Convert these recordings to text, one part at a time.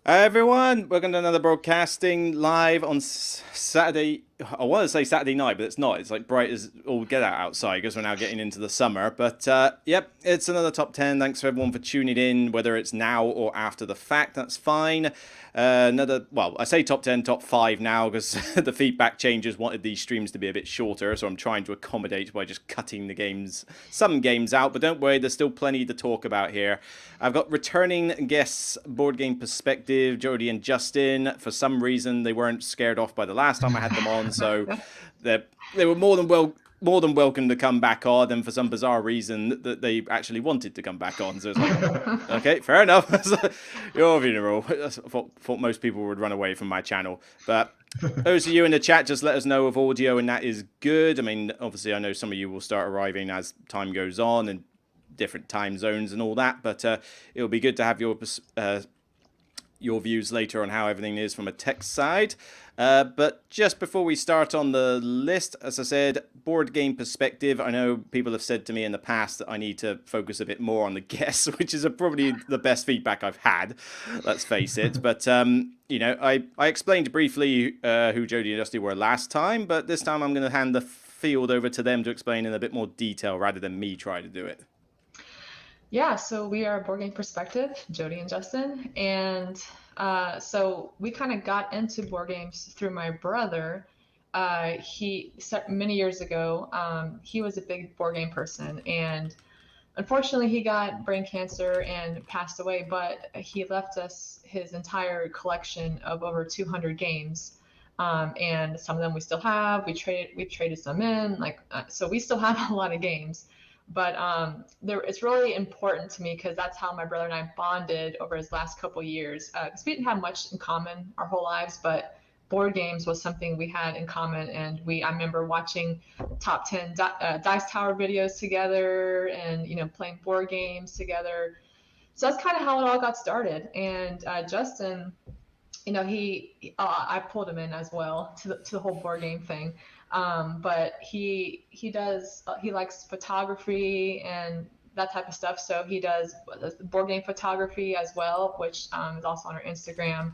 Hi everyone, welcome to another broadcasting live on Saturday. I want to say Saturday night, but it's not. It's like bright as all get out outside because we're now getting into the summer. But yep, it's another top 10. Thanks for everyone for tuning in, whether it's now or after the fact. That's fine. Well, I say top 10, top 5 now because the feedback changes wanted these streams to be a bit shorter. So I'm trying to accommodate by just cutting some games out. But don't worry, there's still plenty to talk about here. I've got returning guests, Board Game Perspective, Jodi and Justin. For some reason, they weren't scared off by the last time I had them on, so they were more than welcome to come back on, and for some bizarre reason that they actually wanted to come back on. So it's like, okay, fair enough. Your funeral. I thought most people would run away from my channel, but those of you in the chat, just let us know if audio and that is good. I mean, obviously, I know some of you will start arriving as time goes on and different time zones and all that, but it'll be good to have your views later on how everything is from a tech side. But just before we start on the list, as I said, Board Game Perspective. I know people have said to me in the past that I need to focus a bit more on the guests, which is probably the best feedback I've had, let's face it. But, you know, I explained briefly who Jodi and Dusty were last time, but this time I'm going to hand the field over to them to explain in a bit more detail rather than me try to do it. Yeah, so we are Board Game Perspective, Jodi and Justin, and so we kind of got into board games through my brother. Many years ago, he was a big board game person, and unfortunately, he got brain cancer and passed away. But he left us his entire collection of over 200 games, and some of them we still have. We've traded some in, so we still have a lot of games. But it's really important to me because that's how my brother and I bonded over his last couple years. Because we didn't have much in common our whole lives, but board games was something we had in common. And I remember watching top 10 Dice Tower videos together, and playing board games together. So that's kind of how it all got started. And Justin, I pulled him in as well to the whole board game thing. But he likes photography and that type of stuff. So he does board game photography as well, which is also on our Instagram.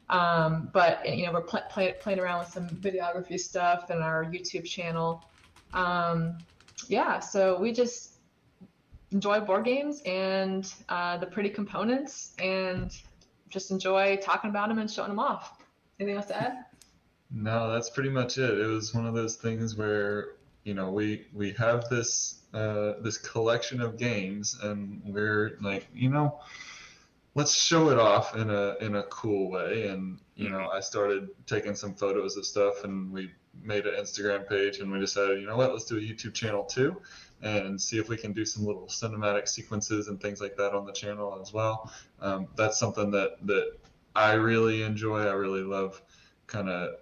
But we're playing around with some videography stuff in our YouTube channel. Yeah, so we just enjoy board games and the pretty components, and just enjoy talking about them and showing them off. Anything else to add? No, that's pretty much it. It was one of those things where, we have this collection of games, and we're like, let's show it off in a cool way. And I started taking some photos of stuff, and we made an Instagram page, and we decided, let's do a YouTube channel too, and see if we can do some little cinematic sequences and things like that on the channel as well. That's something that I really enjoy. I really love kind of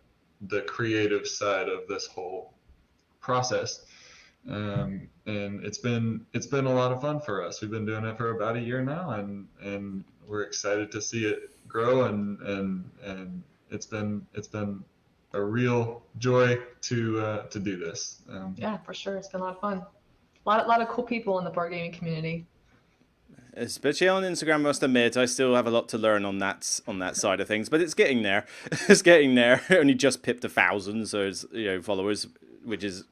the creative side of this whole process. And it's been a lot of fun for us. We've been doing it for about a year now, and we're excited to see it grow, and it's been a real joy to do this. Yeah, for sure. It's been a lot of fun. A lot of cool people in the board gaming community. Especially on Instagram, I must admit, I still have a lot to learn on that side of things, but it's getting there. It's getting there. Only just pipped 1,000, so it's, followers, which is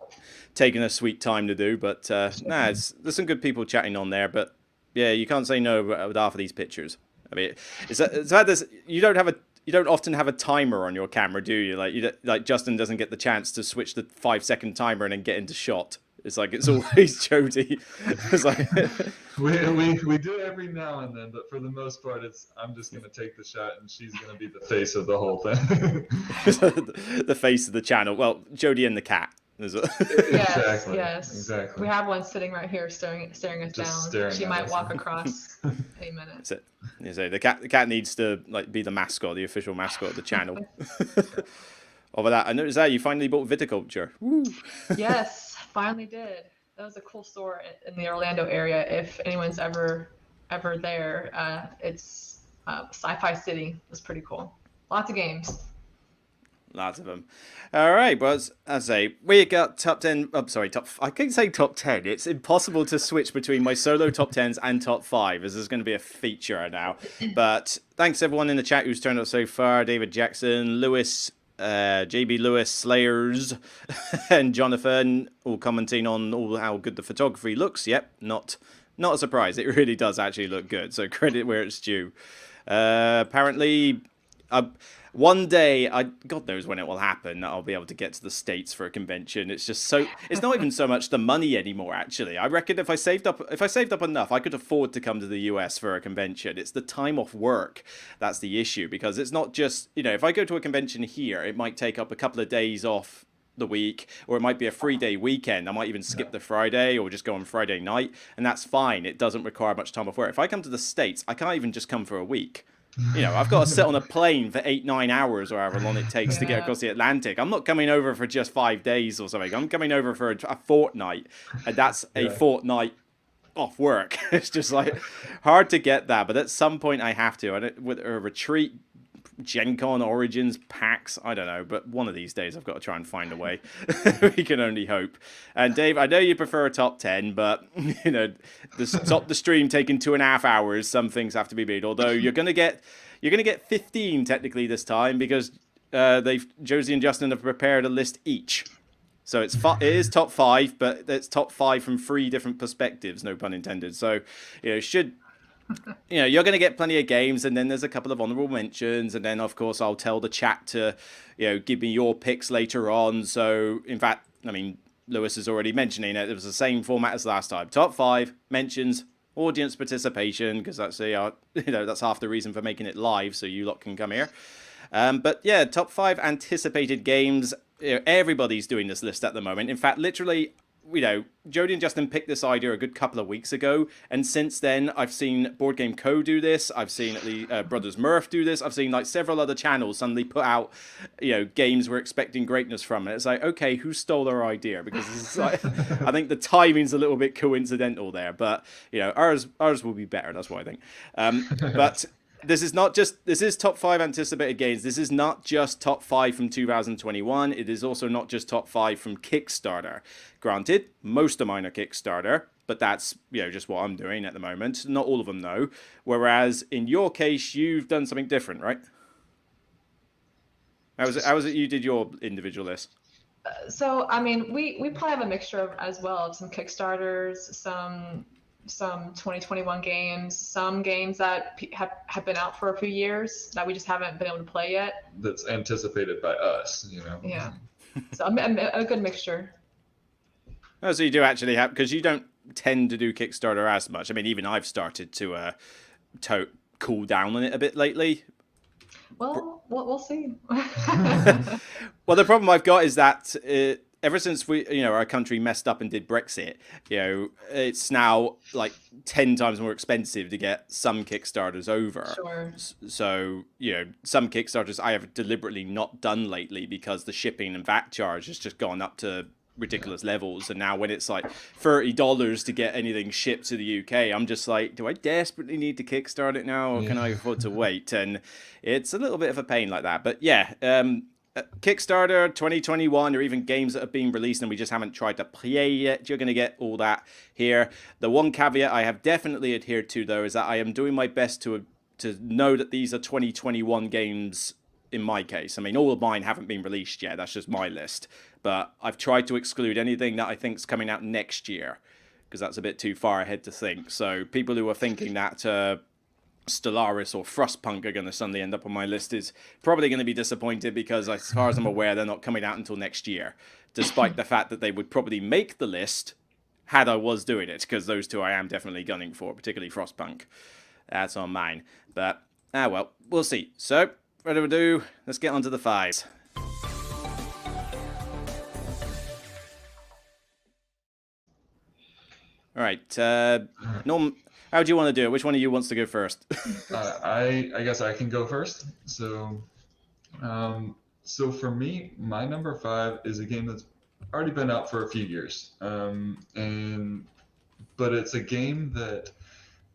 taking a sweet time to do. But there's some good people chatting on there. But yeah, you can't say no with half of these pictures. I mean, it's had this. You don't often have a timer on your camera, do you? Like Justin doesn't get the chance to switch the 5-second timer and then get into shot. It's like it's always Jodi. It's like we do it every now and then, but for the most part, I'm just gonna take the shot, and she's gonna be the face of the whole thing. The face of the channel. Well, Jodi and the cat. Yes, Exactly. yes. Exactly. We have one sitting right here, staring us Just down. staring She at might us. walk across any minute. That's it. So the cat needs to be the mascot, the official mascot of the channel. Over that, I noticed that you finally bought viticulture. Woo. Yes, finally did. That was a cool store in the Orlando area. If anyone's ever there, it's Sci-Fi City. It's pretty cool. Lots of games. Lots of them. All right, well, as I say, we got top 10. I'm sorry, I can't say top 10. It's impossible to switch between my solo top 10s and top 5, as there's going to be a feature now. But thanks everyone in the chat who's turned up so far. David Jackson, Lewis, JB Lewis, Slayers, and Jonathan, all commenting on all how good the photography looks. Yep, not a surprise. It really does actually look good. So credit where it's due. Apparently, one day, God knows when it will happen, I'll be able to get to the States for a convention. It's just so, it's not even so much the money anymore, actually. I reckon if I saved up enough, I could afford to come to the US for a convention. It's the time off work that's the issue, because it's not just, if I go to a convention here, it might take up a couple of days off the week, or it might be a 3-day weekend. I might even skip the Friday or just go on Friday night, and that's fine. It doesn't require much time off work. If I come to the States, I can't even just come for a week. I've got to sit on a plane for 8-9 hours or however long it takes to get across the Atlantic. I'm not coming over for just 5 days or something. I'm coming over for a fortnight, and that's a fortnight off work. It's just like hard to get that, but at some point I have to. And with a retreat, Gen Con, Origins, PAX, I don't know, but one of these days I've got to try and find a way. We can only hope. And Dave, I know you prefer a top 10, but stop the stream taking 2.5 hours. Some things have to be made. Although you're gonna get 15 technically this time, because Josie and Justin have prepared a list each. So it is top 5, but it's top 5 from 3 different perspectives, no pun intended. So you're going to get plenty of games, and then there's a couple of honorable mentions, and then of course I'll tell the chat to give me your picks later on. So in fact, Lewis is already mentioning it. It was the same format as last time: top 5 mentions, audience participation, because that's that's half the reason for making it live, so you lot can come here. But yeah, top 5 anticipated games. Everybody's doing this list at the moment. In fact, literally, Jodi and Justin picked this idea a good couple of weeks ago, and since then I've seen Board Game Co do this. I've seen Brothers Murph do this. I've seen several other channels suddenly put out games we're expecting greatness from, and it's like, okay, who stole our idea? Because it's I think the timing's a little bit coincidental there, but ours will be better. That's what I think. But this is top 5 anticipated games. This is not just top 5 from 2021. It is also not just top 5 from Kickstarter. Granted, most of mine are Kickstarter, but that's just what I'm doing at the moment. Not all of them though. Whereas in your case, you've done something different, right? How was it you did your individual list? So we probably have a mixture of as well of some Kickstarters, some 2021 games, some games that have been out for a few years that we just haven't been able to play yet. That's anticipated by us, Yeah. So a good mixture. Oh, so you do actually have, because you don't tend to do Kickstarter as much. Even I've started to cool down on it a bit lately. Well, we'll see. Well, the problem I've got is that ever since our country messed up and did Brexit, it's now 10 times more expensive to get some Kickstarters over. Sure. So, some Kickstarters I have deliberately not done lately because the shipping and VAT charge has just gone up to ridiculous levels. And now when it's $30 to get anything shipped to the UK, I'm just like, do I desperately need to kickstart it now, or can I afford to wait? And it's a little bit of a pain like that. But yeah, Kickstarter 2021, or even games that have been released and we just haven't tried to play yet, you're going to get all that here. The one caveat I have definitely adhered to, though, is that I am doing my best to know that these are 2021 games in my case. All of mine haven't been released yet. That's just my list. But I've tried to exclude anything that I think is coming out next year, because that's a bit too far ahead to think. So people who are thinking that Stellaris or Frostpunk are going to suddenly end up on my list is probably going to be disappointed, because as far as I'm aware, they're not coming out until next year, despite the fact that they would probably make the list had I was doing it, because those two I am definitely gunning for, particularly Frostpunk. That's on mine. But, well, we'll see. So, further ado, let's get on to the 5s. All right, Norm, how do you want to do it? Which one of you wants to go first? I guess I can go first. So for me, my number 5 is a game that's already been out for a few years, but it's a game that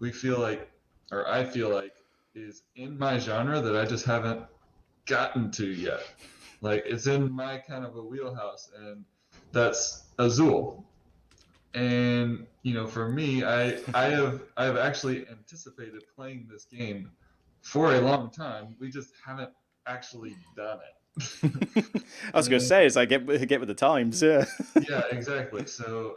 I feel like is in my genre that I just haven't gotten to yet. Like it's in my kind of a wheelhouse, and that's Azul. And for me, I've actually anticipated playing this game for a long time. We just haven't actually done it. I was going to And say, it's like get with the times, yeah. yeah, exactly. So,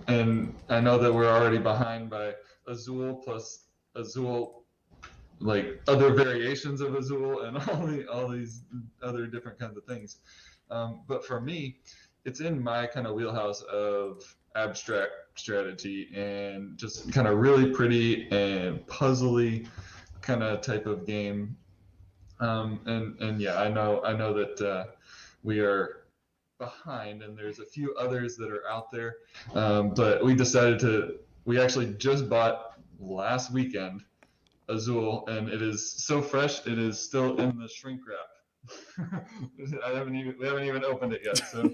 and I know that we're already behind by Azul plus Azul, like other variations of Azul and all these other different kinds of things. But for me, it's in my kind of wheelhouse of abstract strategy and just kind of really pretty and puzzly kind of type of game. And yeah, I know that we are behind, and there's a few others that are out there. But we actually just bought last weekend Azul, and it is so fresh. It is still in the shrink wrap. We haven't even opened it yet. So,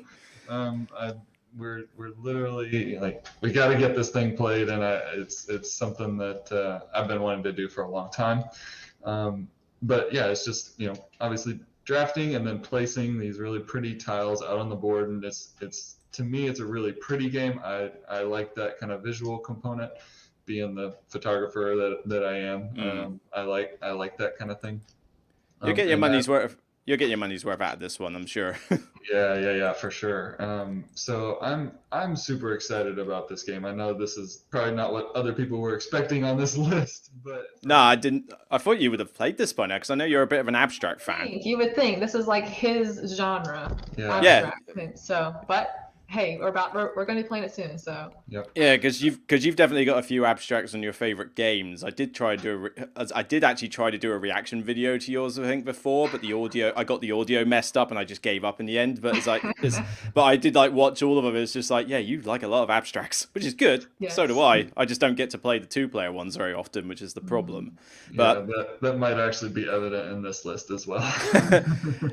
we're literally like, we got to get this thing played, and it's something that I've been wanting to do for a long time. But yeah, it's just obviously drafting and then placing these really pretty tiles out on the board, and it's to me it's a really pretty game. I like that kind of visual component, being the photographer that I am. I like that kind of thing. You'll get your money's worth. You'll get your money's worth out of this one, I'm sure. Yeah, for sure. So I'm super excited about this game. I know this is probably not what other people were expecting on this list, but No, I didn't. I thought you would have played this by now because I know you're a bit of an abstract fan. You would think this is like his genre. Yeah. Abstract. So, but hey, we're going to be playing it soon. So. Yep. Yeah, because you've definitely got a few abstracts on your favorite games. I did actually try to do a reaction video to yours, I think, before, but I got the audio messed up and I just gave up in the end. But but I did like watch all of them. It's just like, yeah, you like a lot of abstracts, which is good. Yes. So do I. I just don't get to play the 2-player ones very often, which is the problem. But that might actually be evident in this list as well.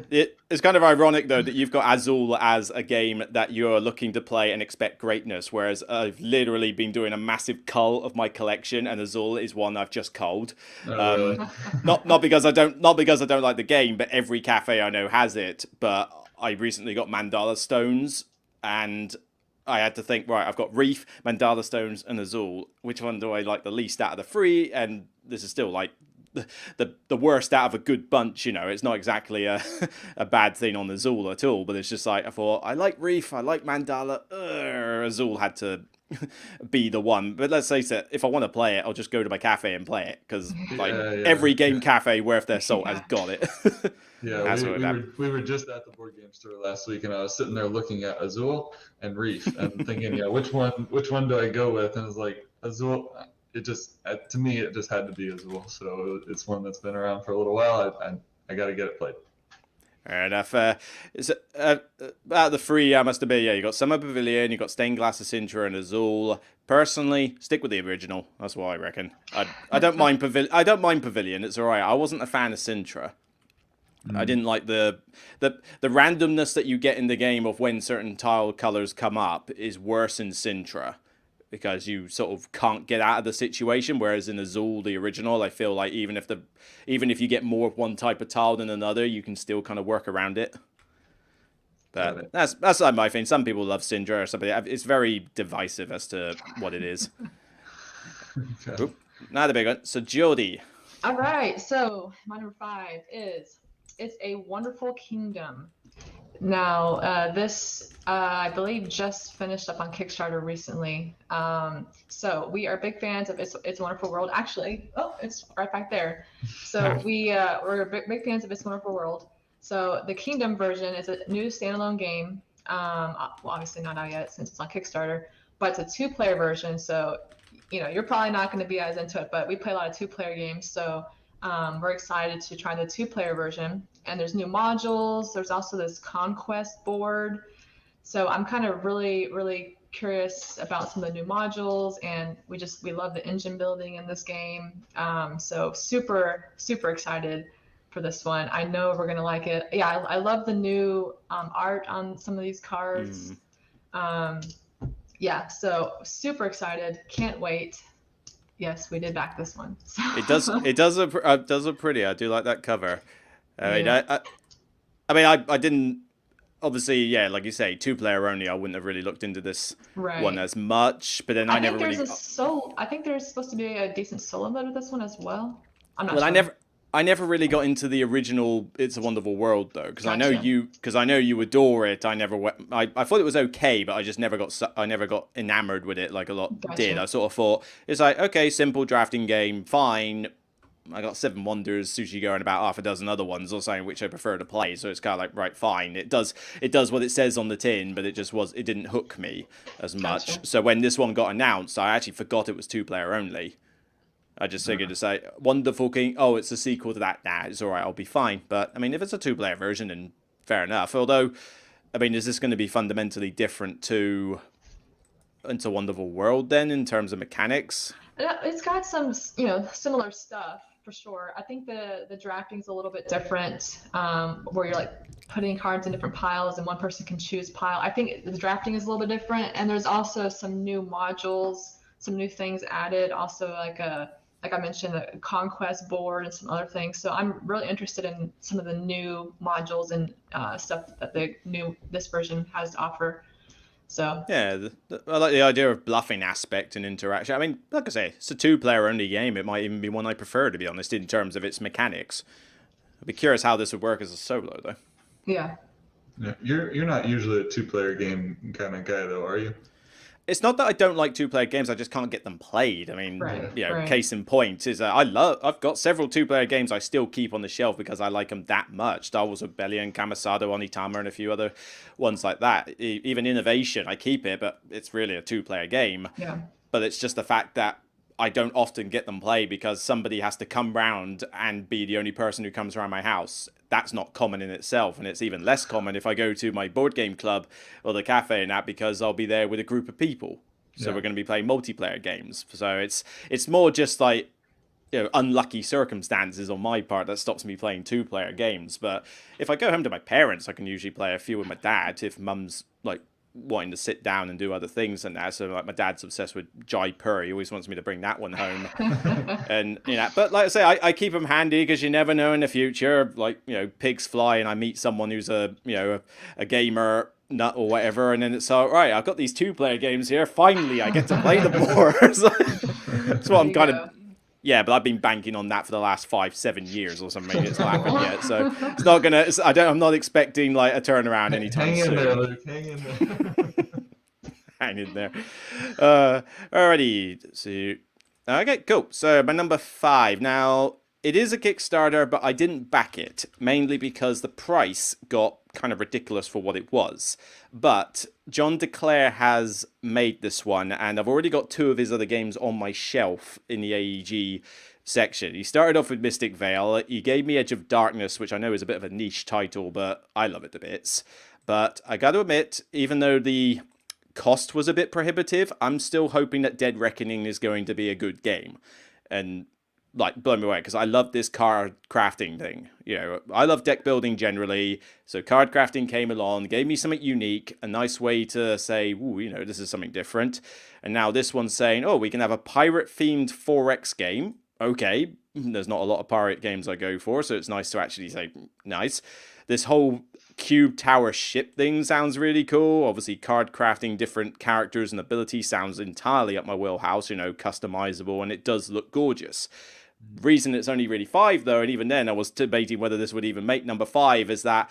It's kind of ironic though that you've got Azul as a game that you're looking to play and expect greatness, whereas I've literally been doing a massive cull of my collection, and Azul is one I've just culled. Really? Not because I don't like the game, but every cafe I know has it. But I recently got Mandala Stones, and I had to think, right, I've got Reef, Mandala Stones, and Azul. Which one do I like the least out of the three? And this is still like the worst out of a good bunch. It's not exactly a bad thing on Azul at all, but it's just like, I thought, I like Reef, I like Mandala, Azul had to be the one. But let's face it, if I want to play it, I'll just go to my cafe and play it, because every game cafe worth their salt has got it. Yeah, we were just at the board game store last week, and I was sitting there looking at Azul and Reef and thinking, yeah, which one do I go with? And it's like Azul. It just, to me, it just had to be Azul. So it's one that's been around for a little while. I got to get it played. Fair enough. Out of the three, I must admit, you got Summer Pavilion, you got Stained Glass of Sintra, and Azul. Personally, stick with the original. That's what I reckon. I don't mind Pavilion. It's alright. I wasn't a fan of Sintra. I didn't like the randomness that you get in the game of when certain tile colors come up is worse in Sintra, because you sort of can't get out of the situation. Whereas in Azul, the original, I feel like even if you get more of one type of tile than another, you can still kind of work around it. But that's like my thing. Some people love Syndra or something. It's very divisive as to what it is. Okay. Now the big one. So Jodi. All right. So my number 5 is It's a Wonderful Kingdom. Now, this, I believe, just finished up on Kickstarter recently. So we are big fans of It's a Wonderful World. Actually, it's right back there. So we're big fans of It's a Wonderful World. So the Kingdom version is a new standalone game. Well, obviously not out yet since it's on Kickstarter, but it's a 2-player version. So, you're probably not going to be as into it, but we play a lot of 2-player games. So we're excited to try the 2-player version. And there's new modules. There's also this conquest board. So I'm kind of really, really curious about some of the new modules, and we love the engine building in this game. So super, super excited for this one. I know we're gonna like it. Yeah, I love the new art on some of these cards. Yeah, so super excited. Can't wait. Yes, we did back this one. So. It does look pretty. I do like that cover. I I mean, I didn't. Obviously, yeah, like you say, 2-player only. I wouldn't have really looked into this one Right. as much, but then I never really. I think there's supposed to be a decent solo mode with this one as well. I'm not Well, sure. I never really got into the original "It's a Wonderful World" though, Gotcha. because I know you adore it. I never went. I thought it was okay, but I just never got. I never got enamored with it like a lot did. Gotcha. I sort of thought it's like okay, simple drafting game, fine. I got Seven Wonders, Sushi Go, and about half a dozen other ones or something which I prefer to play. So it's kind of like right, fine. It does what it says on the tin, but it didn't hook me as much. Gotcha. So when this one got announced, I actually forgot it was 2-player only. I just figured to say Wonderful King. Oh, it's a sequel to that. Nah, it's all right. I'll be fine. But I mean, if it's a 2-player version, then fair enough. Although, I mean, is this going to be fundamentally different to into Wonderful World then in terms of mechanics? It's got some, similar stuff for sure. I think the drafting's a little bit different, where you're like putting cards in different piles and one person can choose pile. I think the drafting is a little bit different, and there's also some new modules, some new things added. Also, like I mentioned, a conquest board and some other things. So I'm really interested in some of the new modules and stuff that this version has to offer. So Yeah, I like the idea of bluffing aspect and interaction. I mean, like I say, it's a 2-player only game. It might even be one I prefer, to be honest, in terms of its mechanics. I'd be curious how this would work as a solo, though. yeah. Yeah, you're not usually a 2-player game kind of guy though, are you? It's not that I don't like 2-player games, I just can't get them played. I mean, Right. you know, case in point is I've got several 2-player games I still keep on the shelf because I like them that much. Star Wars Rebellion, Kamisado, Onitama, and a few other ones like that. Even Innovation, I keep it, but it's really a 2-player game. Yeah. But it's just the fact that I don't often get them played because somebody has to come round and be the only person who comes around my house. That's not common in itself, and it's even less common if I go to my board game club or the cafe and that because I'll be there with a group of people. So we're going to be playing multiplayer games. So it's more just like unlucky circumstances on my part that stops me playing 2-player games. But if I go home to my parents, I can usually play a few with my dad if mum's like wanting to sit down and do other things and that. So like my dad's obsessed with Jai Pur. He always wants me to bring that one home. And but like I say, I keep them handy because you never know in the future. Like pigs fly, and I meet someone who's a gamer nut or whatever, and then it's all right. I've got these 2-player games here. Finally, I get to play them more. So, that's what I'm kind of. Yeah, but I've been banking on that for the last 5-7 years or something. It's not happened yet, so it's not gonna. I'm not expecting like a turnaround anytime soon. Hang in there, Luke. Hang in there. Hang in there. Alrighty. So, okay, cool. So my number 5 now. It is a Kickstarter, but I didn't back it, mainly because the price got kind of ridiculous for what it was. But John DeClaire has made this one, and I've already got 2 of his other games on my shelf in the AEG section. He started off with Mystic Vale. He gave me Edge of Darkness, which I know is a bit of a niche title, but I love it to bits. But I got to admit, even though the cost was a bit prohibitive, I'm still hoping that Dead Reckoning is going to be a good game. And like blow me away because I love this card crafting thing. I love deck building generally. So card crafting came along, gave me something unique, a nice way to say, ooh, this is something different. And now this one's saying, oh, we can have a pirate themed 4X game. Okay, there's not a lot of pirate games I go for, so it's nice to actually say nice. This whole cube tower ship thing sounds really cool. Obviously, card crafting different characters and abilities sounds entirely up my wheelhouse, customizable, and it does look gorgeous. Reason it's only really 5 though, and even then I was debating whether this would even make number 5, is that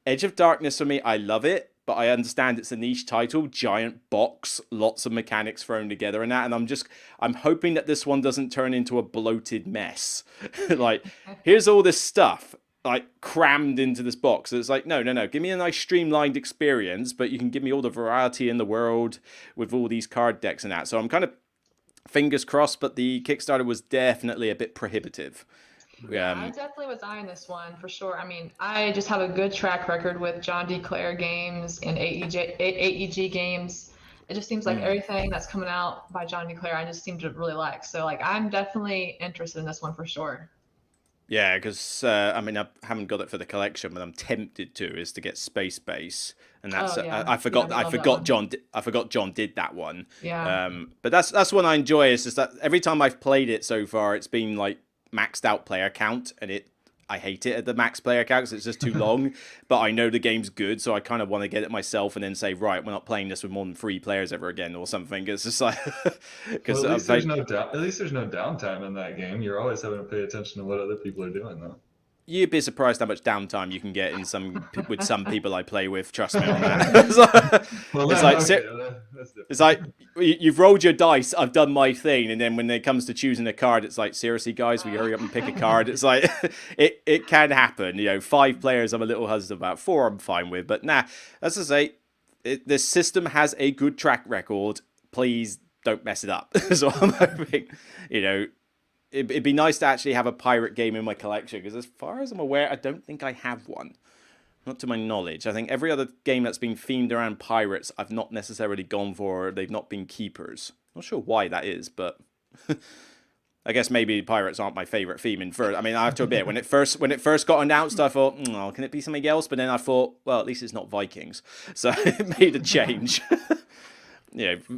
Edge of Darkness for me, I love it, but I understand it's a niche title, giant box, lots of mechanics thrown together and that, and I'm hoping that this one doesn't turn into a bloated mess. Like, here's all this stuff like crammed into this box. It's like, no, give me a nice streamlined experience, but you can give me all the variety in the world with all these card decks and that. So I'm kind of fingers crossed, but the Kickstarter was definitely a bit prohibitive. I definitely was eyeing this one for sure. I mean, I just have a good track record with John DeClaire games and AEG games. It just seems like everything that's coming out by John DeClaire, I just seem to really like. So, like, I'm definitely interested in this one for sure. Yeah, because I mean, I haven't got it for the collection, but I'm tempted is to get Space Base, and that's I forgot John did that one. Yeah. But that's one I enjoy. Is just that every time I've played it so far, it's been like maxed out player count, and I hate it at the max player count because it's just too long. But I know the game's good, so I kind of want to get it myself and then say, right, we're not playing this with more than 3 players ever again or something. It's just like because Well, at least there's no downtime in that game. You're always having to pay attention to what other people are doing, though. You'd be surprised how much downtime you can get in with some people I play with. Trust me on that. It's like you've rolled your dice. I've done my thing, and then when it comes to choosing a card, it's like, seriously, guys, will you hurry up and pick a card? It's like it can happen. 5 players, I'm a little hesitant about. 4, I'm fine with. But nah, as I say, this system has a good track record. Please don't mess it up. So I'm hoping, It'd be nice to actually have a pirate game in my collection, because as far as I'm aware, I don't think I have one. Not to my knowledge. I think every other game that's been themed around pirates, I've not necessarily gone for. They've not been keepers. Not sure why that is, but I guess maybe pirates aren't my favorite theme in first. I mean, I have to admit, when it first got announced, I thought, oh, can it be something else? But then I thought, well, at least it's not Vikings. So it made a change.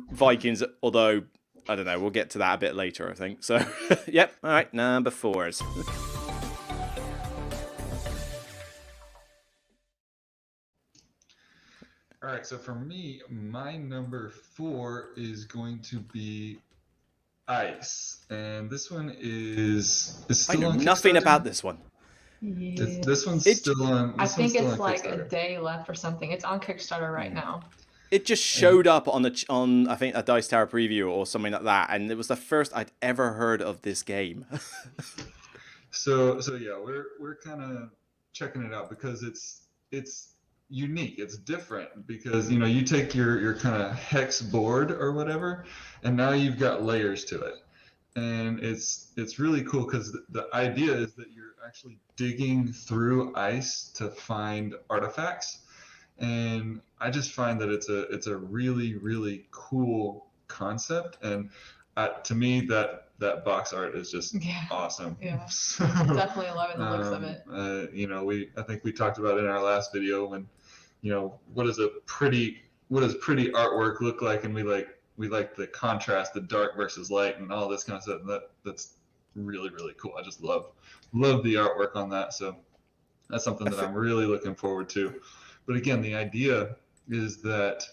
Vikings, although I don't know, we'll get to that a bit later, I think. So, yep, all right, number 4s. All right, so for me, my number 4 is going to be Ice, and this one is still I know on nothing Kickstarter. about this one. Yeah. This one's still on. I think it's like Kickstarter. a day left or something. It's on Kickstarter right now. It just showed up on I think a Dice Tower preview or something like that, and it was the first I'd ever heard of this game. So yeah, we're kind of checking it out because it's unique. It's different because you take your kind of hex board or whatever, and now you've got layers to it, and it's really cool because the idea is that you're actually digging through ice to find artifacts. And I just find that it's a really, really cool concept, and to me that box art is just awesome. Yeah, So, definitely loving the looks of it. I think we talked about in our last video when, what does pretty artwork look like, and we like the contrast, the dark versus light, and all this kind of stuff. And that's really, really cool. I just love the artwork on that. So that's something that I'm really looking forward to. But again, the idea is that,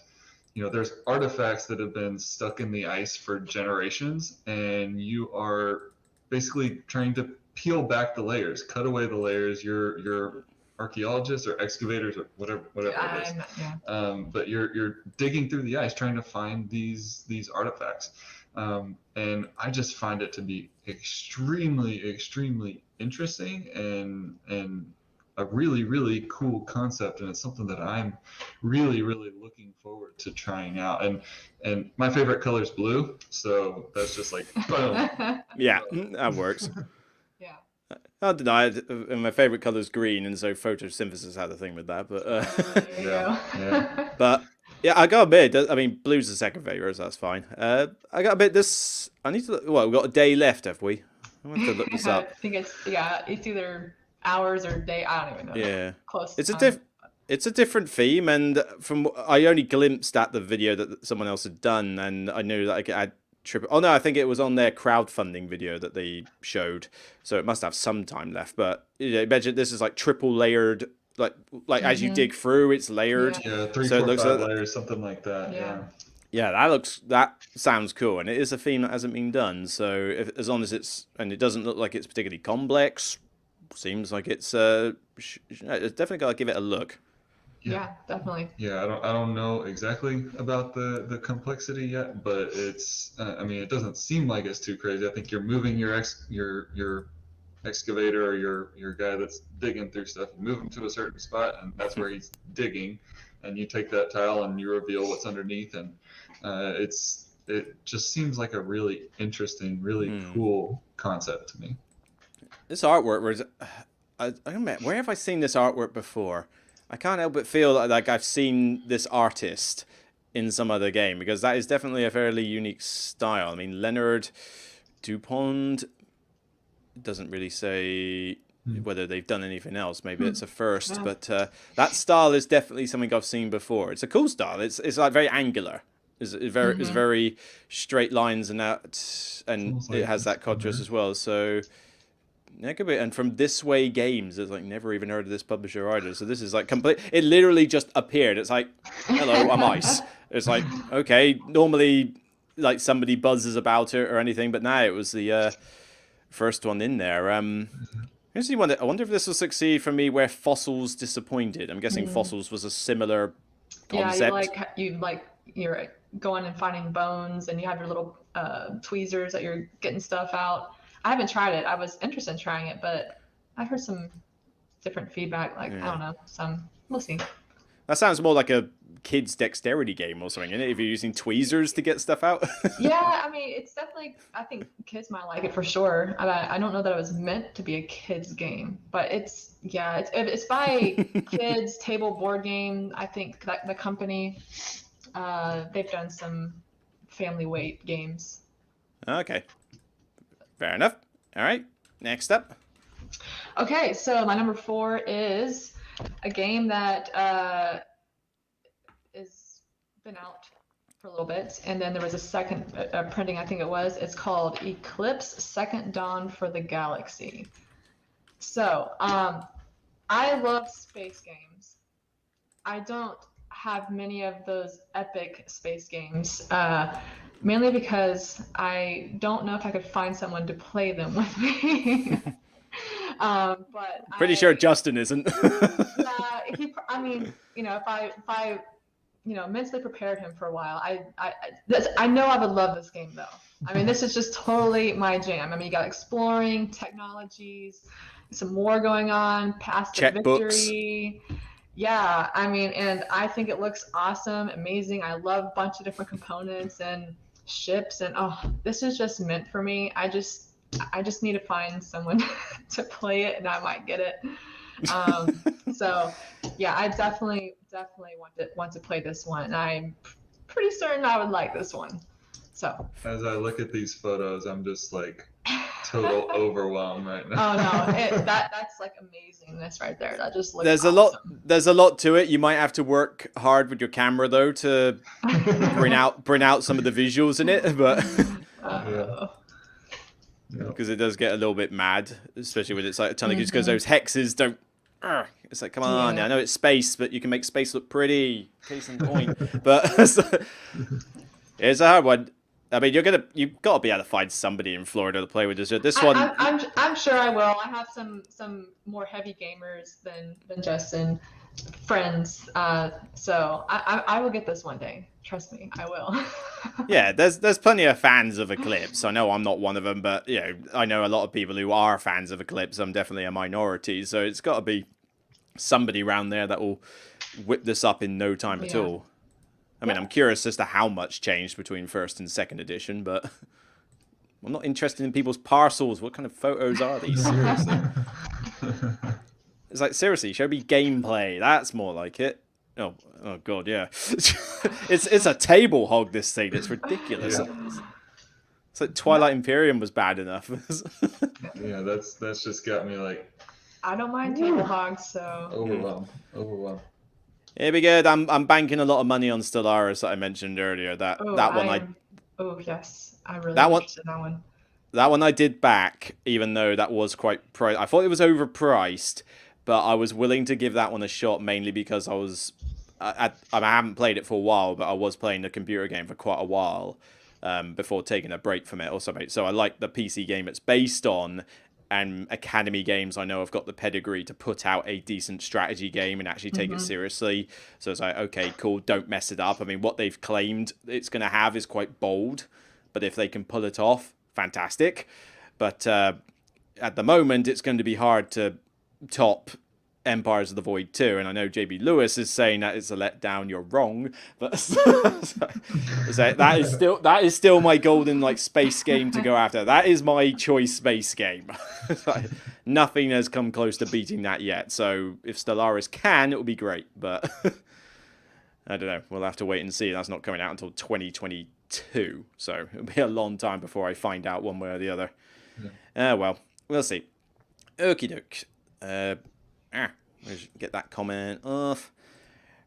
there's artifacts that have been stuck in the ice for generations, and you are basically trying to peel back the layers, cut away the layers. You're archaeologists or excavators or whatever it is. But you're digging through the ice trying to find these artifacts. And I just find it to be extremely, extremely interesting and a really, really cool concept, and it's something that I'm really, really looking forward to trying out. And my favorite color is blue, so that's just like boom. Yeah, that works. Yeah. I'll deny it. And my favorite color is green, and so photosynthesis had a thing with that. But There you go. Yeah. but yeah, I got a bit. I mean, blue's the second favorite, so that's fine. I got a bit. I need to look. Well, we've got a day left, have we? I have to look this I up. think it's either hours or day. I don't even know. Yeah. Close. It's a different theme, and I only glimpsed at the video that someone else had done, and I knew that I had Oh no, I think it was on their crowdfunding video that they showed, so it must have some time left. But imagine this is like triple layered, like as you dig through, it's layered. Yeah, 3, so 4, 5 layers, something like that. Yeah. Yeah, that sounds cool, and it is a theme that hasn't been done. So as long as it doesn't look like it's particularly complex, seems like it's definitely got to give it a look. Yeah, definitely. Yeah, I don't know exactly about the complexity yet, but it's I mean, it doesn't seem like it's too crazy. I think you're moving your excavator or your guy that's digging through stuff. You move him to a certain spot, and that's where he's digging, and you take that tile and you reveal what's underneath, and it just seems like a really interesting, really cool concept to me. This artwork was, where have I seen this artwork before? I can't help but feel like I've seen this artist in some other game, because that is definitely a fairly unique style. I mean, Leonard Dupont doesn't really say whether they've done anything else. Maybe it's a first, but that style is definitely something I've seen before. It's a cool style. It's like very angular. It's very straight lines and that, and it has that contrast as well. So Yeah, could be. And from This Way Games, it's like never even heard of this publisher either. So this is like complete. It literally just appeared. It's like, hello, I'm Ice. It's like, okay, normally like somebody buzzes about it or anything, but now it was the first one in there. I wonder if this will succeed for me where Fossils disappointed. I'm guessing Fossils was a similar Yeah, concept. you're going and finding bones, and you have your little tweezers that you're getting stuff out. I haven't tried it. I was interested in trying it, but I heard some different feedback. Like, I don't know, we'll see. That sounds more like a kid's dexterity game or something, isn't it? If you're using tweezers to get stuff out. Yeah, I mean, it's definitely, I think kids might like it for sure. I don't know that it was meant to be a kid's game, but it's by Kids Table Board Game. I think that the company, they've done some family weight games. Okay. Fair enough. All right. Next up. Okay, so my number 4 is a game that is been out for a little bit, and then there was a second printing, I think it was. It's called Eclipse: Second Dawn for the Galaxy. So, I love space games. I don't have many of those epic space games, mainly because I don't know if I could find someone to play them with me. But Pretty sure Justin isn't. I mean, if I mentally prepared him for a while, I know I would love this game though. I mean, this is just totally my jam. I mean, you got exploring technologies, some war going on, past the victory. Yeah, I mean, and I think it looks awesome, amazing. I love a bunch of different components and ships, and this is just meant for me. I just need to find someone to play it, and I might get it. So yeah, I definitely want to play this one. I'm pretty certain I would like this one. So as I look at these photos, I'm just like total overwhelmed right now. Oh no, that's like amazingness right there. That just looks There's a lot to it. You might have to work hard with your camera though to bring out some of the visuals in it, but because it does get a little bit mad, especially when it's like a ton of because those hexes don't. It's like, come on, I know it's space, but you can make space look pretty. Case in point, but it's a hard one. I mean, you've got to be able to find somebody in Florida to play with this one. I'm sure I will. I have some more heavy gamers than Justin, friends. So I will get this one day. Trust me, I will. Yeah, there's plenty of fans of Eclipse. I know I'm not one of them, but I know a lot of people who are fans of Eclipse. I'm definitely a minority, so it's got to be somebody around there that will whip this up in no time at all. I mean, I'm curious as to how much changed between first and second edition, but I'm not interested in people's parcels. What kind of photos are these? Seriously. It's like, seriously, show me gameplay. That's more like it. Oh god, yeah. It's a table hog, this thing. It's ridiculous. Yeah. It's like Twilight Imperium was bad enough. Yeah, that's just got me like. I don't mind table hogs, so. Overwhelmed. It'd be good. I'm banking a lot of money on Stellaris that I mentioned earlier. Yes, I really interested in that one. That one I did back, even though that was quite I thought it was overpriced, but I was willing to give that one a shot mainly because I haven't played it for a while, but I was playing the computer game for quite a while before taking a break from it or something. So I like the PC game it's based on. And Academy Games, I know, have got the pedigree to put out a decent strategy game and actually take it seriously. So it's like, okay, cool, don't mess it up. I mean, what they've claimed it's going to have is quite bold, but if they can pull it off, fantastic. But at the moment, it's going to be hard to top Empires of the Void 2, and I know JB Lewis is saying that it's a letdown. You're wrong, but that is still my golden space game to go after. That is my choice space game. Nothing has come close to beating that yet. So if Stellaris can, it will be great, but I don't know. We'll have to wait and see. That's not coming out until 2022, so it'll be a long time before I find out one way or the other. Well, we'll see. Okie doke. Get that comment off.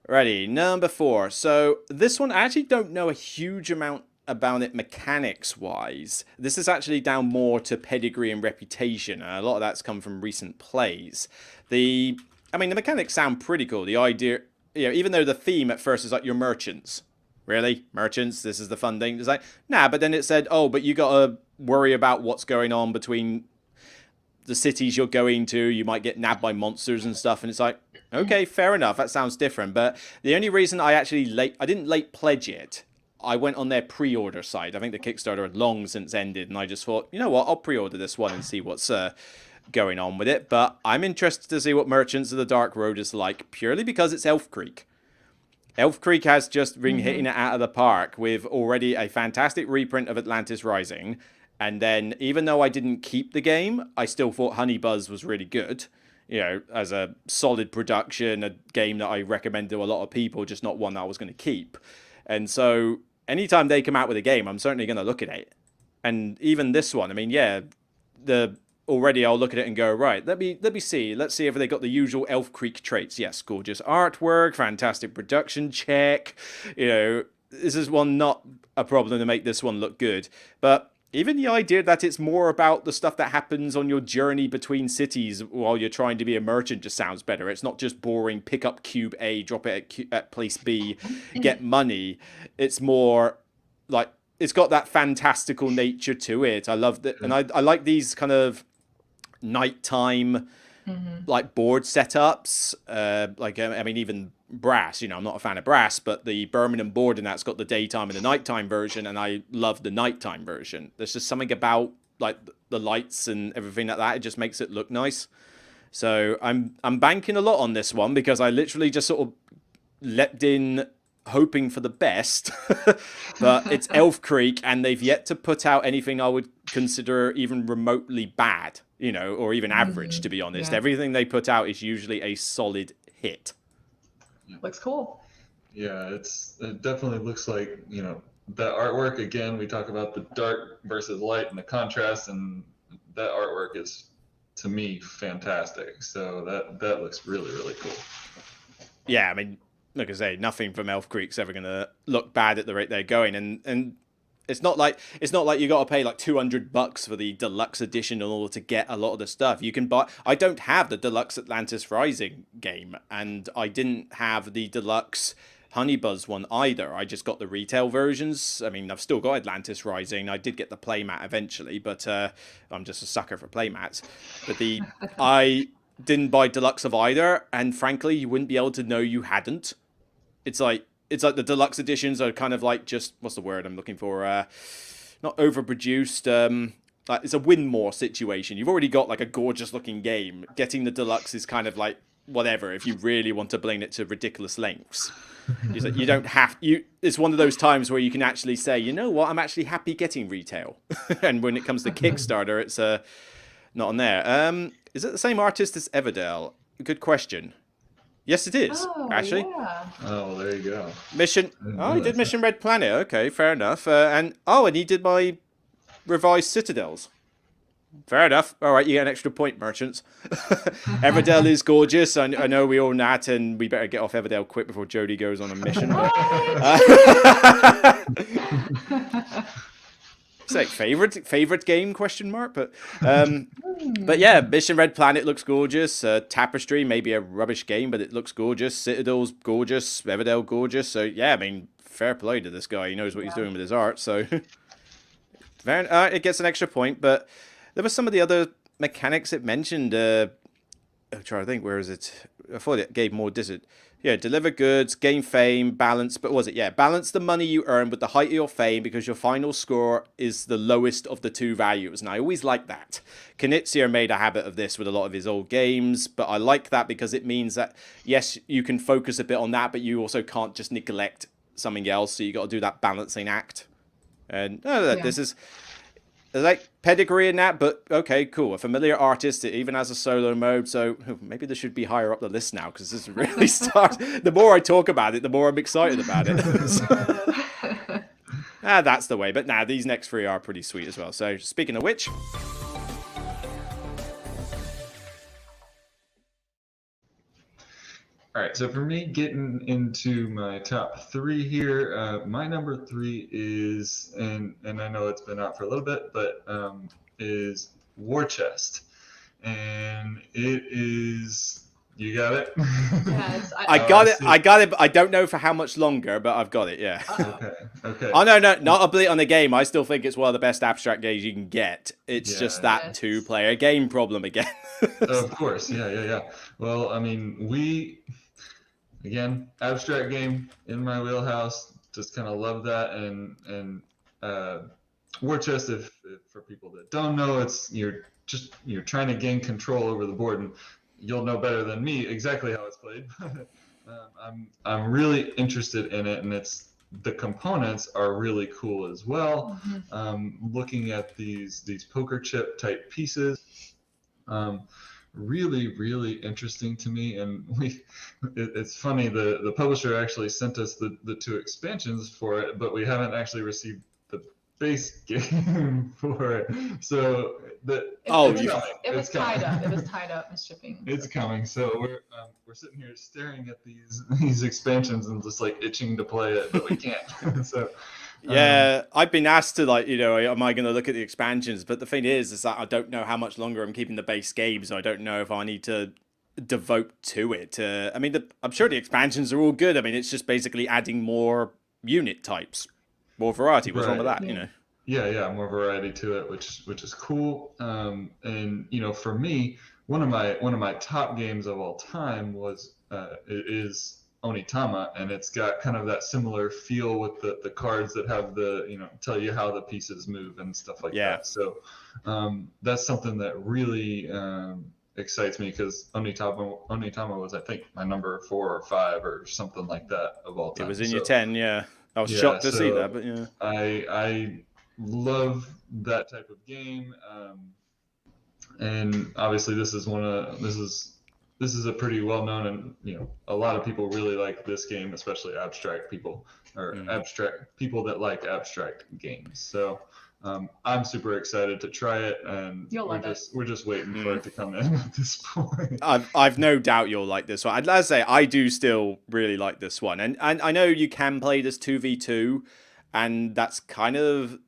Ready, number 4. So this one, I actually don't know a huge amount about it mechanics-wise. This is actually down more to pedigree and reputation, and a lot of that's come from recent plays. The mechanics sound pretty cool. The idea, even though the theme at first is like your merchants. Really? Merchants? This is the fun thing? It's like, nah, but then it said, oh, but you gotta worry about what's going on between the cities you're going to. You might get nabbed by monsters and stuff, and it's like, okay, fair enough, that sounds different. But the only reason I didn't late pledge it, I went on their pre-order side. I think the Kickstarter had long since ended, and I just thought, you know what, I'll pre-order this one and see what's going on with it. But I'm interested to see what Merchants of the Dark Road is like, purely because it's Elf Creek. Elf Creek has just been hitting it out of the park with already a fantastic reprint of Atlantis Rising. And then, even though I didn't keep the game, I still thought Honey Buzz was really good. As a solid production, a game that I recommend to a lot of people, just not one that I was going to keep. And so, anytime they come out with a game, I'm certainly going to look at it. And even this one, already I'll look at it and go, right, let me see. Let's see if they got the usual Elf Creek traits. Yes, gorgeous artwork, fantastic production check. This is not a problem to make this one look good. But even the idea that it's more about the stuff that happens on your journey between cities while you're trying to be a merchant just sounds better. It's not just boring, pick up cube A, drop it at place B, get money. It's more like, it's got that fantastical nature to it. I love that. And I like these kind of nighttime like board setups. Even Brass, I'm not a fan of Brass, but the Birmingham board and that's got the daytime and the nighttime version, and I love the nighttime version. There's just something about like the lights and everything like that. It just makes it look nice. So I'm banking a lot on this one because I literally just sort of leapt in hoping for the best. But it's Elf Creek, and they've yet to put out anything I would consider even remotely bad, or even average, to be honest. Everything they put out is usually a solid hit. Looks cool. Yeah, it definitely looks like, that artwork, again, we talk about the dark versus light and the contrast, and that artwork is, to me, fantastic. So that looks really, really cool. Yeah, like I say, nothing from Elf Creek's ever going to look bad at the rate they're going. And it's not like you got to pay like $200 for the deluxe edition in order to get a lot of the stuff. You can buy. I don't have the deluxe Atlantis Rising game, and I didn't have the deluxe Honey Buzz one either. I just got the retail versions. I've still got Atlantis Rising. I did get the playmat eventually, but I'm just a sucker for playmats. But I didn't buy deluxe of either, and frankly, you wouldn't be able to know you hadn't. It's like the deluxe editions are kind of like just, what's the word I'm looking for? Not overproduced. It's a win more situation. You've already got like a gorgeous looking game. Getting the deluxe is kind of like whatever if you really want to bring it to ridiculous lengths. You don't have you. It's one of those times where you can actually say, you know what, I'm actually happy getting retail. And when it comes to Kickstarter, it's not on there. Is it the same artist as Everdell? Good question. Yes, it is, actually. Yeah. Oh, there you go. Mission. Oh, he did Mission Red Planet. Okay, fair enough. And he did my revised Citadels. Fair enough. All right, you get an extra point, merchants. Everdell is gorgeous. I know we all nat, and we better get off Everdell quick before Jodi goes on a mission. It's like favorite game ? But yeah, Mission Red Planet looks gorgeous. Tapestry, maybe a rubbish game, but it looks gorgeous. Citadel's gorgeous. Everdell gorgeous. So yeah, fair play to this guy. He knows what he's doing with his art. So it gets an extra point. But there were some of the other mechanics it mentioned. I'm trying to think, where is it? I thought it gave more Yeah, deliver goods, gain fame, balance. But was it? Yeah, balance the money you earn with the height of your fame because your final score is the lowest of the two values. And I always like that. Knizia made a habit of this with a lot of his old games, but I like that because it means that, yes, you can focus a bit on that, but you also can't just neglect something else. So you got to do that balancing act. And this is... There's like pedigree in that, but okay, cool. A familiar artist, it even has a solo mode, so maybe this should be higher up the list now, because this really starts... The more I talk about it, the more I'm excited about it. That's the way. But these next three are pretty sweet as well. So, speaking of which... All right, so for me, getting into my top three here, my number three is, and I know it's been out for a little bit, but is War Chest, and it is. You got it. Yes, I I. got I it. see. I got it. But I don't know for how much longer, but I've got it. Yeah. Uh-oh. Okay. Okay. Oh no, no, not a bleat on the game. I still think it's one of the best abstract games you can get. It's just Yeah. that Yes. two-player game problem again. Of course. Yeah. Yeah. Yeah. Well, I mean, again, abstract game in my wheelhouse. Just kind of love that, and uh, War Chest. If for people that don't know, you're trying to gain control over the board, and you'll know better than me exactly how it's played. I'm really interested in it, and the components are really cool as well. Looking at these poker chip type pieces. Um, really really interesting to me, and it's funny, the publisher actually sent us the two expansions for it, but we haven't actually received the base game for it, so Oh, It you. was, it was it's coming. tied up. It was tied up in shipping. It's coming. So we're sitting here staring at these expansions and just like itching to play it, but we can't. So Yeah, I've been asked to, like, am I going to look at the expansions? But the thing is that I don't know how much longer I'm keeping the base game, so I don't know if I need to devote to it. I mean, I'm sure the expansions are all good. I mean, it's just basically adding more unit types, more variety. What's wrong with right. that? Yeah. Yeah, more variety to it, which is cool. And for me, one of my top games of all time is Onitama, and it's got kind of that similar feel with the cards that have tell you how the pieces move and stuff like Yeah. that. So that's something that really excites me, because Onitama was, I think, my number 4 or 5 or something like that of all It time. was in your So 10, yeah. I was yeah, shocked to see so that, but yeah. I love that type of game, and obviously this is a pretty well known, and a lot of people really like this game, especially abstract people, or abstract people that like abstract games. So I'm super excited to try it, and You'll love it. we're just waiting for it to come in at this point. I've no doubt you'll like this one. I'd say I do still really like this one, and I know you can play this 2v2, and that's kind of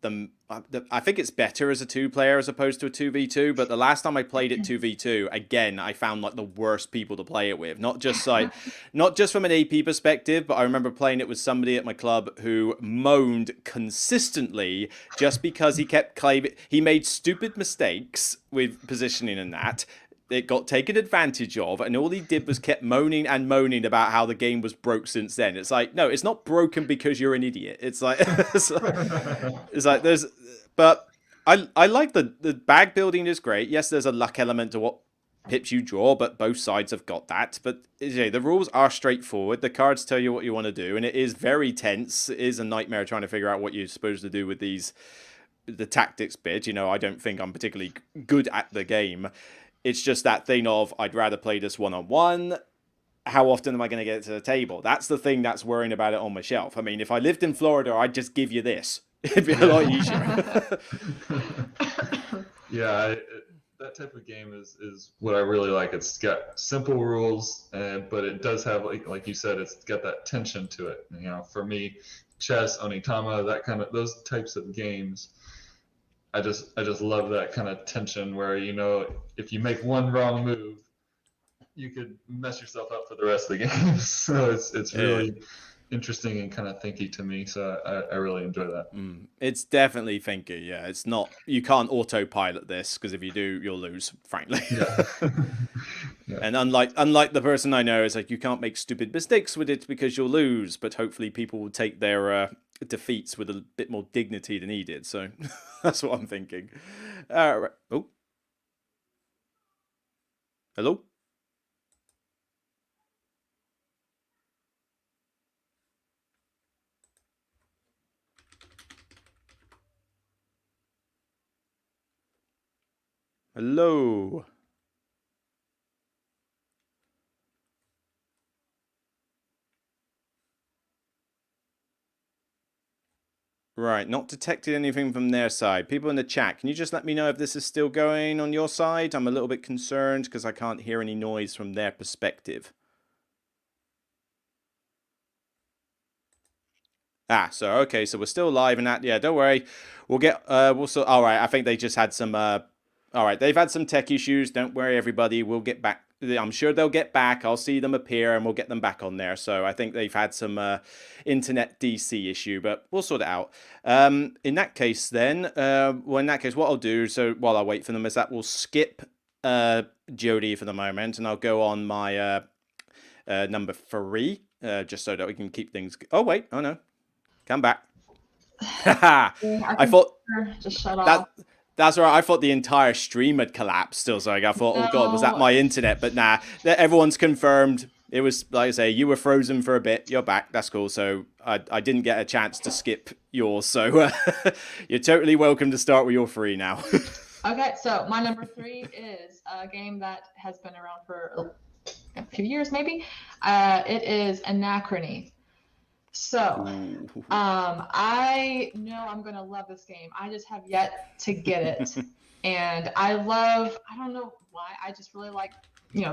I think it's better as a 2-player as opposed to a 2v2. But the last time I played it 2v2, again, I found like the worst people to play it with. Not just from an AP perspective, but I remember playing it with somebody at my club who moaned consistently just because he kept claiming he made stupid mistakes with positioning and that. It got taken advantage of, and all he did was kept moaning and moaning about how the game was broke since then. It's like, no, it's not broken because you're an idiot. It's like, there's, but I like the bag building is great. Yes, there's a luck element to what pips you draw, but both sides have got that. But the rules are straightforward. The cards tell you what you want to do, and it is very tense. It is a nightmare trying to figure out what you're supposed to do with the tactics bit. I don't think I'm particularly good at the game. It's just that thing of, I'd rather play this one-on-one. How often am I going to get it to the table? That's the thing that's worrying about it on my shelf. I mean, if I lived in Florida, I'd just give you this. It'd be a lot easier. Yeah, that type of game is what I really like. It's got simple rules, but it does have, like you said, it's got that tension to it. For me, chess, Onitama, those types of games, I just love that kind of tension where, if you make one wrong move, you could mess yourself up for the rest of the game. So it's really interesting and kind of thinky to me. So I really enjoy that. It's definitely thinky. Yeah, it's not. You can't autopilot this, because if you do, you'll lose. Frankly. Yeah. Yeah. And unlike the person I know, it's like you can't make stupid mistakes with it because you'll lose. But hopefully, people will take their defeats with a bit more dignity than he did. So that's what I'm thinking. Right. Oh, hello. Hello. Right, not detected anything from their side. People in the chat, can you just let me know if this is still going on your side? I'm a little bit concerned because I can't hear any noise from their perspective. So okay, so we're still live and that. Yeah, don't worry. We'll get. We'll sort. All right. I think they just had some. All right, they've had some tech issues. Don't worry, everybody. We'll get back. I'm sure they'll get back. I'll see them appear and we'll get them back on there. So I think they've had some internet DC issue, but we'll sort it out. In that case, then, well, in that case, what I'll do, so while I wait for them, is that we'll skip Jodi for the moment, and I'll go on my number 3, just so that we can keep things. Oh wait, oh no, come back. I thought just shut off. that. That's right. I thought the entire stream had collapsed. Still, so I thought, oh god, was that my internet? But nah, everyone's confirmed. It was, like I say, you were frozen for a bit. You're back. That's cool. So I didn't get a chance to skip yours. So you're totally welcome to start with your 3 now. Okay, so my number 3 is a game that has been around for a few years, maybe. It is Anachrony. So, I know I'm going to love this game. I just have yet to get it. And I don't know why, I just really like,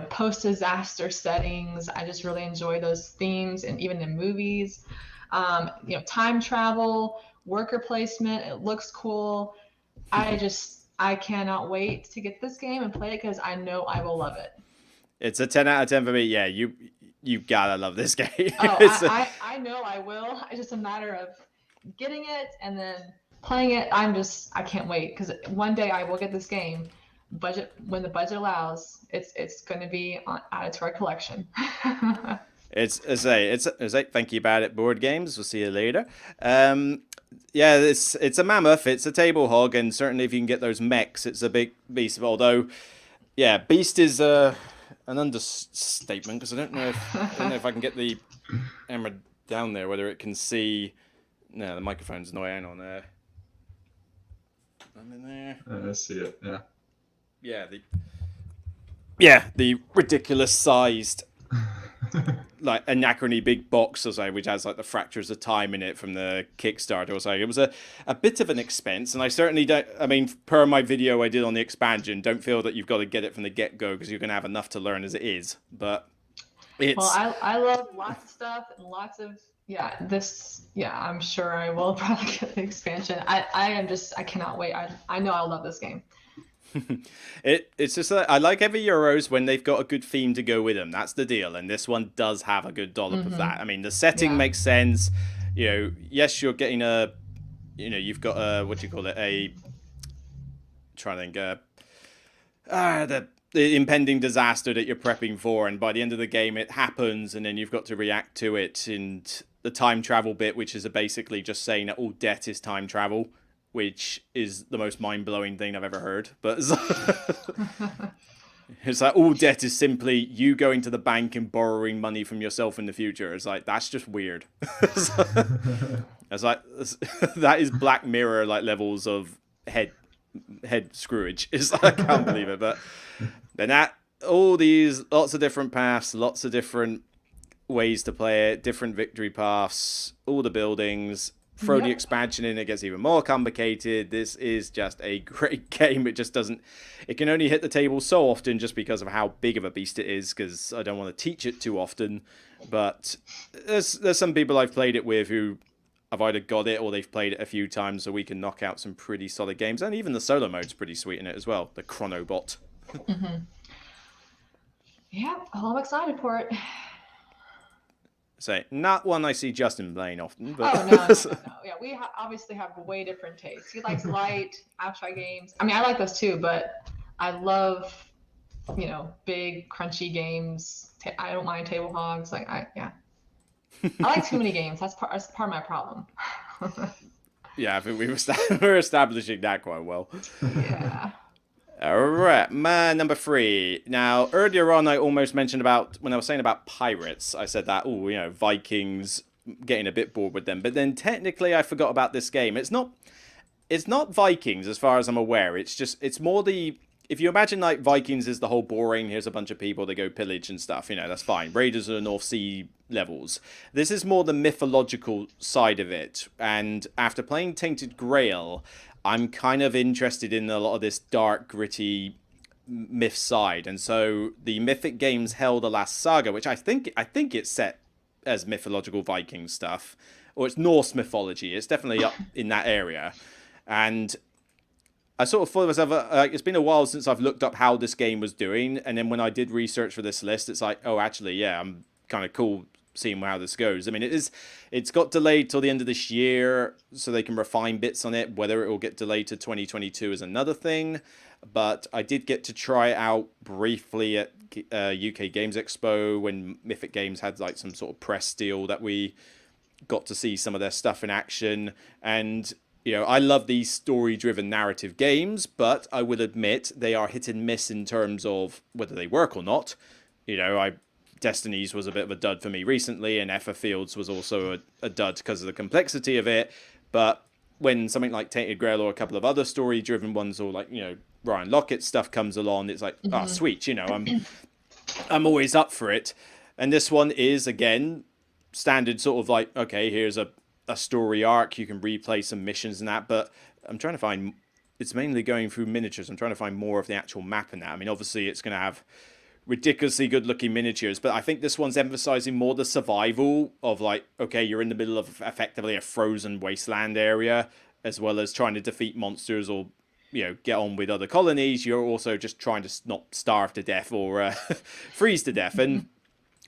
post-disaster settings. I just really enjoy those themes, and even in movies. Time travel, worker placement, it looks cool. I cannot wait to get this game and play it because I know I will love it. It's a 10 out of 10 for me. Yeah, you gotta love this game. I know I will. It's just a matter of getting it and then playing it. I can't wait because one day I will get this game. When the budget allows, it's going to be added to our collection. It's thank you about it, board games. We'll see you later. Yeah, it's a mammoth. It's a table hog, and certainly if you can get those mechs, it's a big beast. Although, yeah, beast is an understatement because I don't know if I can get the camera down there, whether it can see. No, the microphone's not on there. I'm in there. I see it. Yeah. The ridiculous sized like Anachrony big box or so, which has like the Fractures of Time in it from the Kickstarter or so. It was a bit of an expense, and I certainly don't. I mean, per my video I did on the expansion, don't feel that you've got to get it from the get go because you're going to have enough to learn as it is. But it's I love lots of stuff and lots of I'm sure I will probably get the expansion. I cannot wait. I know I'll love this game. It's just that I like every Euros when they've got a good theme to go with them. That's the deal, and this one does have a good dollop of that. I mean, the setting makes sense. Yes, you're getting you've got what do you call it? Trying to think. The impending disaster that you're prepping for, and by the end of the game it happens, and then you've got to react to it. And the time travel bit, which is basically just saying that all debt is time travel, which is the most mind-blowing thing I've ever heard. But it's like all debt is simply you going to the bank and borrowing money from yourself in the future. It's like, that's just weird. It's like that is Black Mirror like levels of head screwage. It's like, I can't believe it. But then all these lots of different paths, lots of different ways to play it, different victory paths, all the buildings. Throw the expansion in, it gets even more complicated. This is just a great game. It just doesn't. It can only hit the table so often just because of how big of a beast it is. Because I don't want to teach it too often. But there's some people I've played it with who have either got it or they've played it a few times, so we can knock out some pretty solid games. And even the solo mode's pretty sweet in it as well. The Chronobot. Yeah, I'm excited for it. So, not one I see Justin playing often. But no. Yeah, we obviously have way different tastes. He likes light, abstract games. I mean, I like those too, but I love, big, crunchy games. I don't mind table hogs. I like too many games. That's part of my problem. Yeah, I think we're establishing that quite well. Yeah. All right, my number 3. Now, earlier on, I almost mentioned when I was saying about pirates, I said that, Vikings, getting a bit bored with them. But then technically, I forgot about this game. It's not Vikings, as far as I'm aware. It's more if you imagine like Vikings is the whole boring, here's a bunch of people, they go pillage and stuff, that's fine. Raiders of the North Sea levels. This is more the mythological side of it. And after playing Tainted Grail, I'm kind of interested in a lot of this dark, gritty myth side. And so the Mythic Games Hell the Last Saga, which I think it's set as mythological Viking stuff. or it's Norse mythology. It's definitely up in that area. And I sort of thought to myself, it's been a while since I've looked up how this game was doing. And then when I did research for this list, it's like, oh, actually, yeah, I'm kind of cool seeing how this goes. I mean, it's got delayed till the end of this year, so they can refine bits on it. Whether it will get delayed to 2022 is another thing. But I did get to try it out briefly at UK Games Expo when Mythic Games had like some sort of press deal that we got to see some of their stuff in action. And I love these story-driven narrative games, but I will admit they are hit and miss in terms of whether they work or not. Destiny's was a bit of a dud for me recently, and Effa Fields was also a dud because of the complexity of it. But when something like Tainted Grail or a couple of other story-driven ones, or like Ryan Lockett stuff comes along, it's like, oh, sweet, I'm always up for it. And this one is again standard sort of like, okay, here's a story arc, you can replay some missions and that, but I'm trying to find, it's mainly going through miniatures. I'm trying to find more of the actual map in that. I mean, obviously it's going to have ridiculously good looking miniatures, but I think this one's emphasizing more the survival of like, okay, you're in the middle of effectively a frozen wasteland area, as well as trying to defeat monsters or get on with other colonies. You're also just trying to not starve to death or freeze to death. And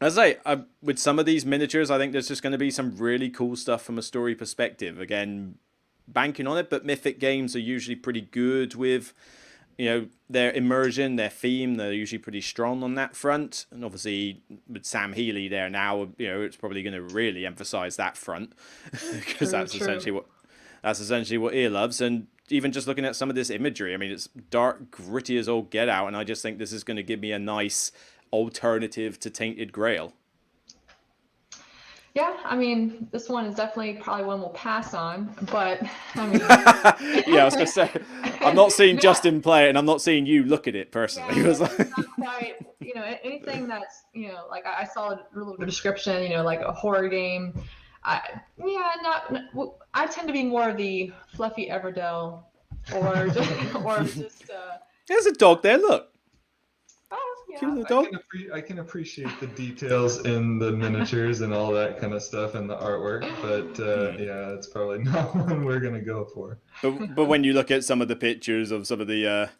as I say, with some of these miniatures, I think there's just going to be some really cool stuff from a story perspective. Again, banking on it, but Mythic Games are usually pretty good with their immersion, their theme. They're usually pretty strong on that front. And obviously with Sam Healey there now, it's probably going to really emphasize that front because that's essentially what he loves. And even just looking at some of this imagery, I mean, it's dark, gritty as all get out, and I just think this is going to give me a nice alternative to Tainted Grail. Yeah, I mean, this one is definitely probably one we'll pass on, but I mean... Yeah, I was going to say, I'm not seeing Justin play it, and I'm not seeing you look at it personally. Yeah, it's not quite, anything that's, like I saw a little description, like a horror game. I tend to be more of the fluffy Everdell or just... There's a dog there, look. Yeah. I can appreciate the details in the miniatures and all that kind of stuff and the artwork, but yeah, it's probably not one we're gonna go for. But when you look at some of the pictures of some of the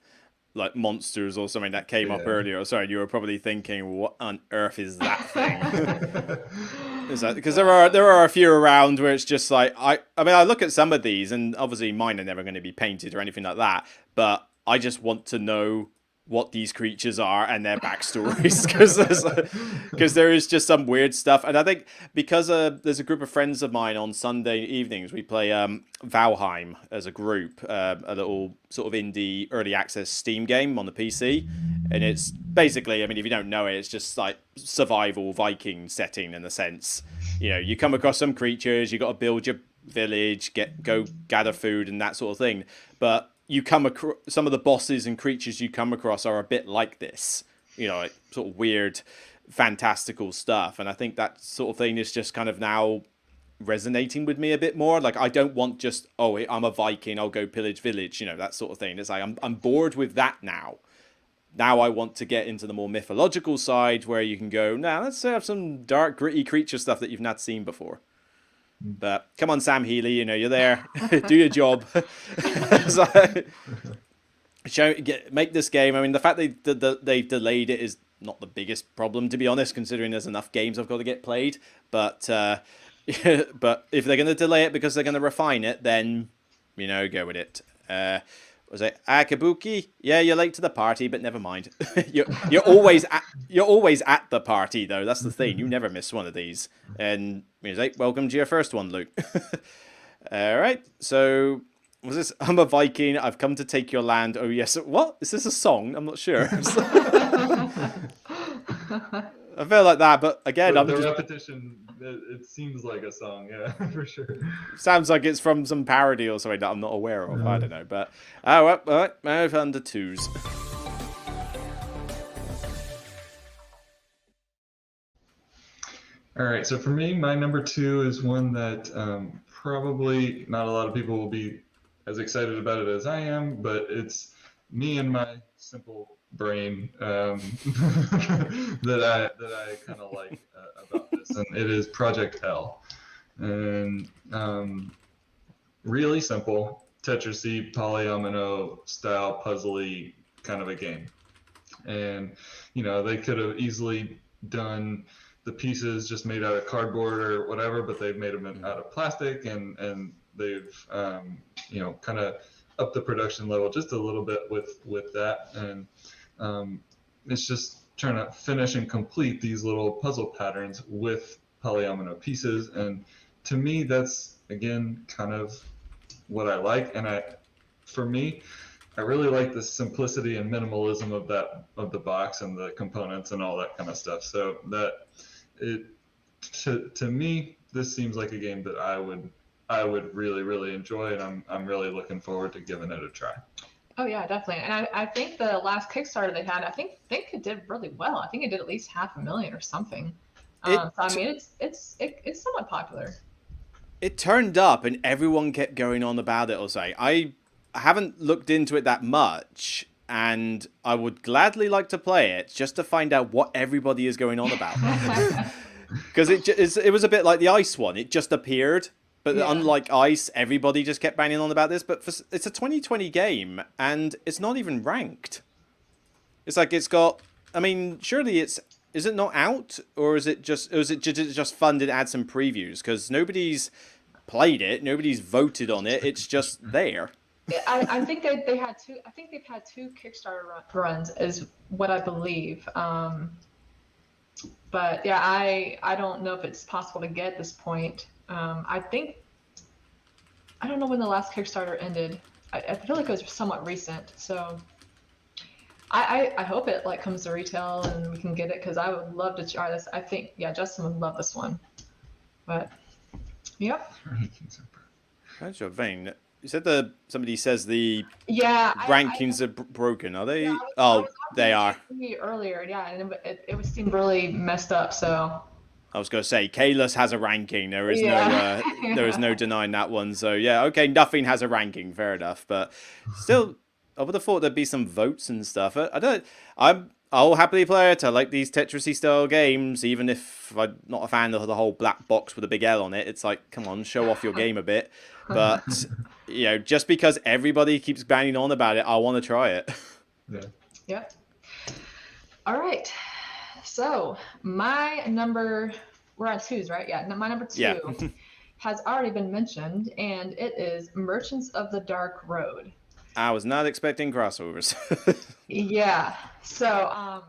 like monsters or something that came up earlier, sorry, you were probably thinking, what on earth is that thing? Because there are a few around where it's just like I mean, I look at some of these, and obviously mine are never going to be painted or anything like that, but I just want to know what these creatures are and their backstories, because there is just some weird stuff. And I think because there's a group of friends of mine on Sunday evenings, we play Valheim as a group, a little sort of indie early access Steam game on the PC, and it's basically, I mean, if you don't know it, it's just like survival Viking setting in a sense. You come across some creatures, you got to build your village, go gather food and that sort of thing, but you come across some of the bosses and creatures you come across are a bit like this, like sort of weird, fantastical stuff. And I think that sort of thing is just kind of now resonating with me a bit more. Like, I don't want just, oh, I'm a Viking, I'll go pillage village, that sort of thing. It's like, I'm bored with that now. Now I want to get into the more mythological side where you can go, now let's have some dark, gritty creature stuff that you've not seen before. But come on, Sam Healey, you're there. Do your job. Make this game. I mean, the fact they delayed it is not the biggest problem, to be honest, considering there's enough games I've got to get played. But but if they're going to delay it because they're going to refine it, then go with it. Was it Akabuki? Yeah, you're late to the party, but never mind. you're always at the party though. That's the thing. You never miss one of these. And music. Welcome to your first one, Luke. All right. So was this? I'm a Viking. I've come to take your land. Oh yes. What? Is this a song? I'm not sure. I feel like that, but again, the repetition. It seems like a song, yeah, for sure. Sounds like it's from some parody or something that I'm not aware of. I don't know, but all right, move on to twos. All right, so for me, my number 2 is one that probably not a lot of people will be as excited about it as I am, but it's me and my simple brain that I kind of like about this, and it is Project L. and really simple Tetris-y polyomino style puzzly kind of a game. And they could have easily done the pieces just made out of cardboard or whatever, but they've made them out of plastic, and they've kind of upped the production level just a little bit with that. And it's just trying to finish and complete these little puzzle patterns with polyomino pieces. And to me, that's again kind of what I like. And for me, I really like the simplicity and minimalism of the box and the components and all that kind of stuff. So that to me, this seems like a game that I would really, really enjoy, and I'm really looking forward to giving it a try. Oh yeah, definitely. And I think the last Kickstarter they had, I think it did really well. I think it did at least 500,000 or something. So I mean, it's somewhat popular. It turned up, and everyone kept going on about it. I'll say I haven't looked into it that much, and I would gladly like to play it just to find out what everybody is going on about. Because it was a bit like the Ice one. It just appeared. But unlike Ice, everybody just kept banging on about this. But it's a 2020 game, and it's not even ranked. It's like it's got. I mean, surely is it not out, or is it just fun to add some previews? Because nobody's played it, nobody's voted on it. It's just there. I think they had two. I think they've had 2 Kickstarter runs, is what I believe. But yeah, I don't know if it's possible to get at this point. I don't know when the last Kickstarter ended. I feel like it was somewhat recent, so I hope it comes to retail and we can get it, because I would love to try this. I think Justin would love this one. But yep. That's your vein. You said somebody says the rankings are broken. Are they? They are. Earlier, and it seemed really messed up. So I was going to say, Kalis has a ranking. There is there is no denying that one. So yeah, okay, nothing has a ranking. Fair enough, but still, I would have thought there'd be some votes and stuff. I'll happily play it. I like these Tetris-y style games, even if I'm not a fan of the whole black box with a big L on it. It's like, come on, show off your game a bit. But just because everybody keeps banging on about it, I want to try it. Yeah. Yep. All right. So we're on 2s, right? Yeah. My number 2 has already been mentioned, and it is Merchants of the Dark Road. I was not expecting crossovers. Yeah. So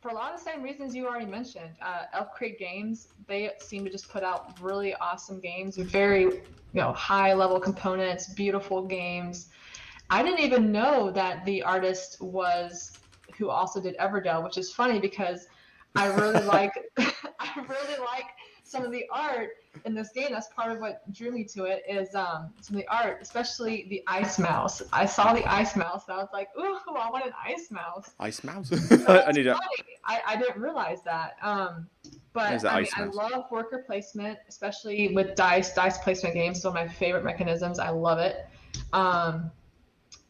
for a lot of the same reasons you already mentioned, Elk Creek Games, they seem to just put out really awesome games with very high level components, beautiful games. I didn't even know that the artist was who also did Everdell, which is funny because I really like some of the art in this game. That's part of what drew me to it, is some of the art, especially the ice mouse. I saw the ice mouse and I was like, ooh, I want an ice mouse. Ice mouse? I didn't realize that. But I love worker placement, especially with dice placement games. It's one of my favorite mechanisms. I love it.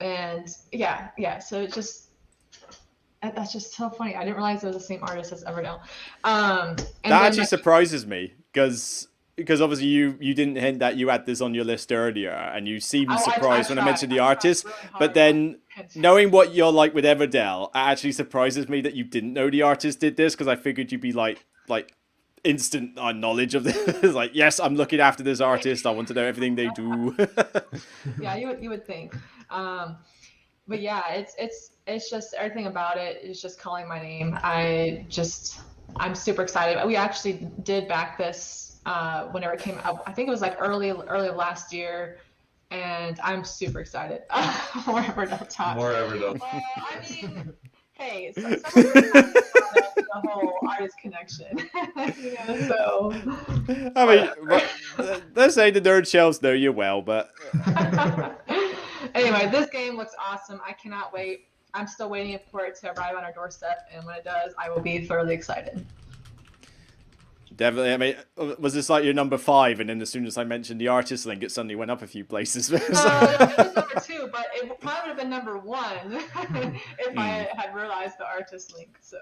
And so it just, that's just so funny. I didn't realize it was the same artist as Everdell. That actually surprises me, because obviously you didn't hint that you had this on your list earlier, and you seemed surprised when I mentioned the artist. Really, but then knowing what you're like with Everdell, it actually surprises me that you didn't know the artist did this, because I figured you'd be like instant knowledge of this. Like, yes, I'm looking after this artist. I want to know everything they do. Yeah, you would think. But yeah, it's just everything about it is just calling my name. I'm super excited. We actually did back this whenever it came out. I think it was like early last year, and I'm super excited. More Everdell talk. More Everdell. I mean, hey, someone the whole artist connection. So. I mean, let's say the nerd shelves know you well, but. Anyway, this game looks awesome. I cannot wait. I'm still waiting for it to arrive on our doorstep, and when it does, I will be thoroughly excited. Definitely. I mean, was this like your number 5, and then as soon as I mentioned the artist link, it suddenly went up a few places? It was number 2, but it probably would have been number 1 if I had realized the artist link. So.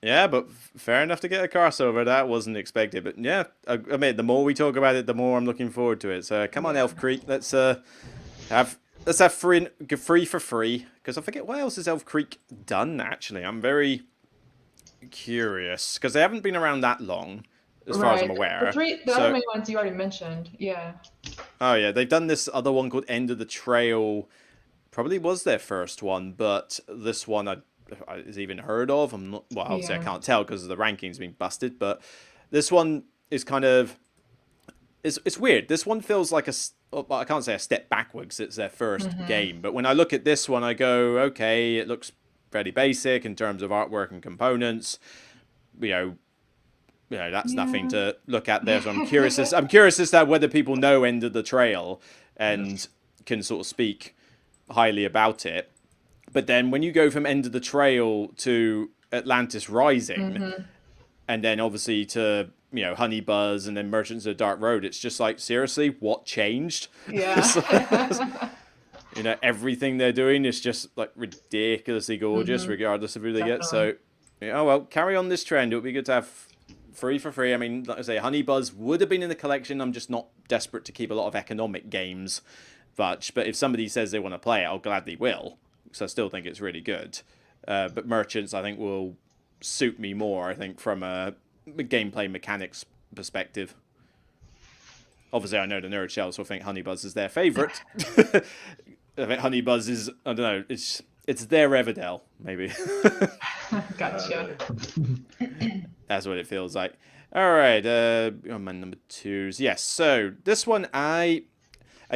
Yeah, but fair enough to get a crossover. That wasn't expected, but yeah, I mean, the more we talk about it, the more I'm looking forward to it. So come on, Yeah. Elf Creek, have let's have free for free, because I forget what else has Elf Creek done. Actually, I'm very curious because they haven't been around that long, as far as I'm Right. aware. The other So main ones you already mentioned. Yeah. oh yeah, they've done this other one called End of the Trail. Probably was their first one, but this one I is even heard of. I'm not. Well, obviously I Yeah. can't tell because the rankings being busted. But this one is kind of it's weird. This one feels like well, I can't say a step backwards. It's their first game, but when I look at this one, I go, okay, it looks fairly basic in terms of artwork and components. You know, that's nothing Yeah. to look at there. So I'm curious as to whether people know End of the Trail and can sort of speak highly about it. But then when you go from End of the Trail to Atlantis Rising, and then obviously to Honey Buzz and then Merchants of the Dark Road, it's just like, seriously, what changed? Yeah. Everything they're doing is just like ridiculously gorgeous, regardless of who they get. So, well, carry on this trend. It would be good to have free for free. I mean, like I say, Honey Buzz would have been in the collection. I'm just not desperate to keep a lot of economic games. But if somebody says they want to play it, I'll gladly will, because I still think it's really good. But Merchants, I think, will suit me more, I think, from a gameplay mechanics perspective. Obviously, I know the nerd shells will think Honey Buzz is their favourite. I think Honey Buzz is, I don't know, it's their Everdell, maybe. Gotcha. That's what it feels like. All right, my number twos. Yes, so this one I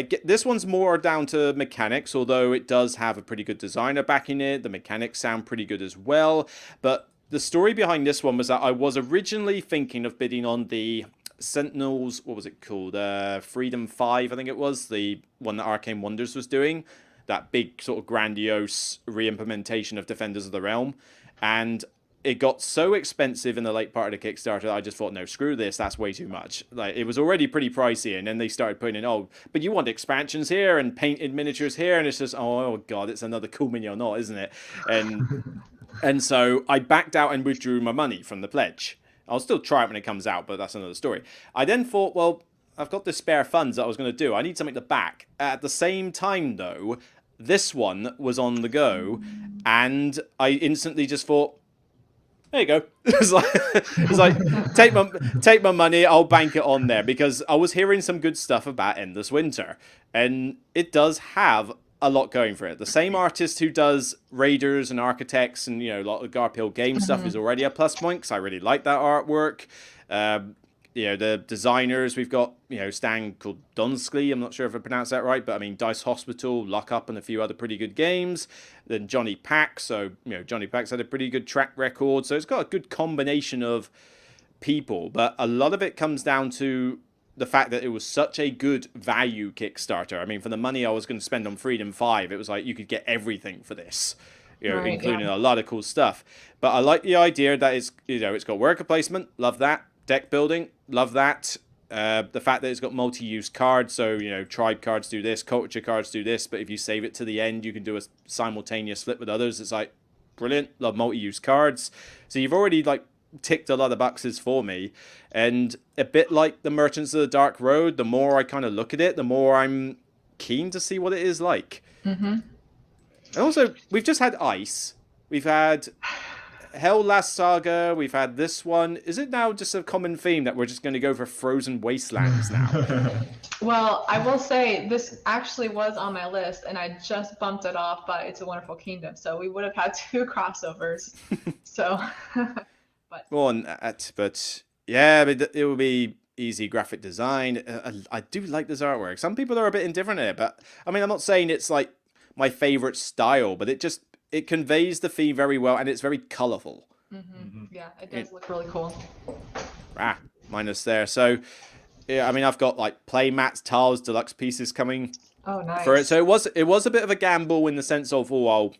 get, this one's more down to mechanics, although it does have a pretty good designer backing it. The mechanics sound pretty good as well. But the story behind this one was that I was originally thinking of bidding on the Sentinels, what was it called? Freedom 5, I think it was, the one that Arcane Wonders was doing. That big sort of grandiose re-implementation of Defenders of the Realm. And it got so expensive in the late part of the Kickstarter that I just thought, no, screw this, that's way too much. Like, it was already pretty pricey, and then they started putting in, oh, but you want expansions here and painted miniatures here, and it's just, oh god, it's another cool mini or not, isn't it? And so I backed out and withdrew my money from the pledge. I'll still try it when it comes out, but that's another story. I then thought, well, I've got the spare funds that I was going to do. I need something to back. At the same time, though, this one was on the go, and I instantly just thought, there you go. It's like take my money, I'll bank it on there, because I was hearing some good stuff about Endless Winter, and it does have a lot going for it. The same artist who does Raiders and Architects and a lot of Garphill game stuff is already a plus point, because I really like that artwork. The designers, we've got Stan Kudonski, I'm not sure if I pronounced that right, but I mean Dice Hospital, Lock Up, and a few other pretty good games. Then Johnny Pack, so Johnny Pack's had a pretty good track record, so it's got a good combination of people, but a lot of it comes down to the fact that it was such a good value Kickstarter. I mean, for the money I was going to spend on Freedom 5, it was like you could get everything for this, Right, including yeah. a lot of cool stuff. But I like the idea that it's got worker placement, love that. Deck building, love that. The fact that it's got multi-use cards, so tribe cards do this, culture cards do this, but if you save it to the end, you can do a simultaneous flip with others. It's like brilliant. Love multi-use cards. So you've already ticked a lot of boxes for me, and a bit like the Merchants of the Dark Road, the more I kind of look at it, the more I'm keen to see what it is like. And also, we've just had Ice, we've had Hell Last Saga, we've had this one. Is it now just a common theme that we're just going to go for frozen wastelands now? Well, I will say this actually was on my list, and I just bumped it off by It's a Wonderful Kingdom. So we would have had 2 crossovers. So, but yeah, it will be easy graphic design. I do like this artwork. Some people are a bit indifferent here, but I mean, I'm not saying it's like my favorite style, but it conveys the theme very well, and it's very colorful. yeah, it does look really cool. Minus there. So, yeah, I mean, I've got play mats, tiles, deluxe pieces coming Oh, nice. for it. So it was a bit of a gamble in the sense of, we'll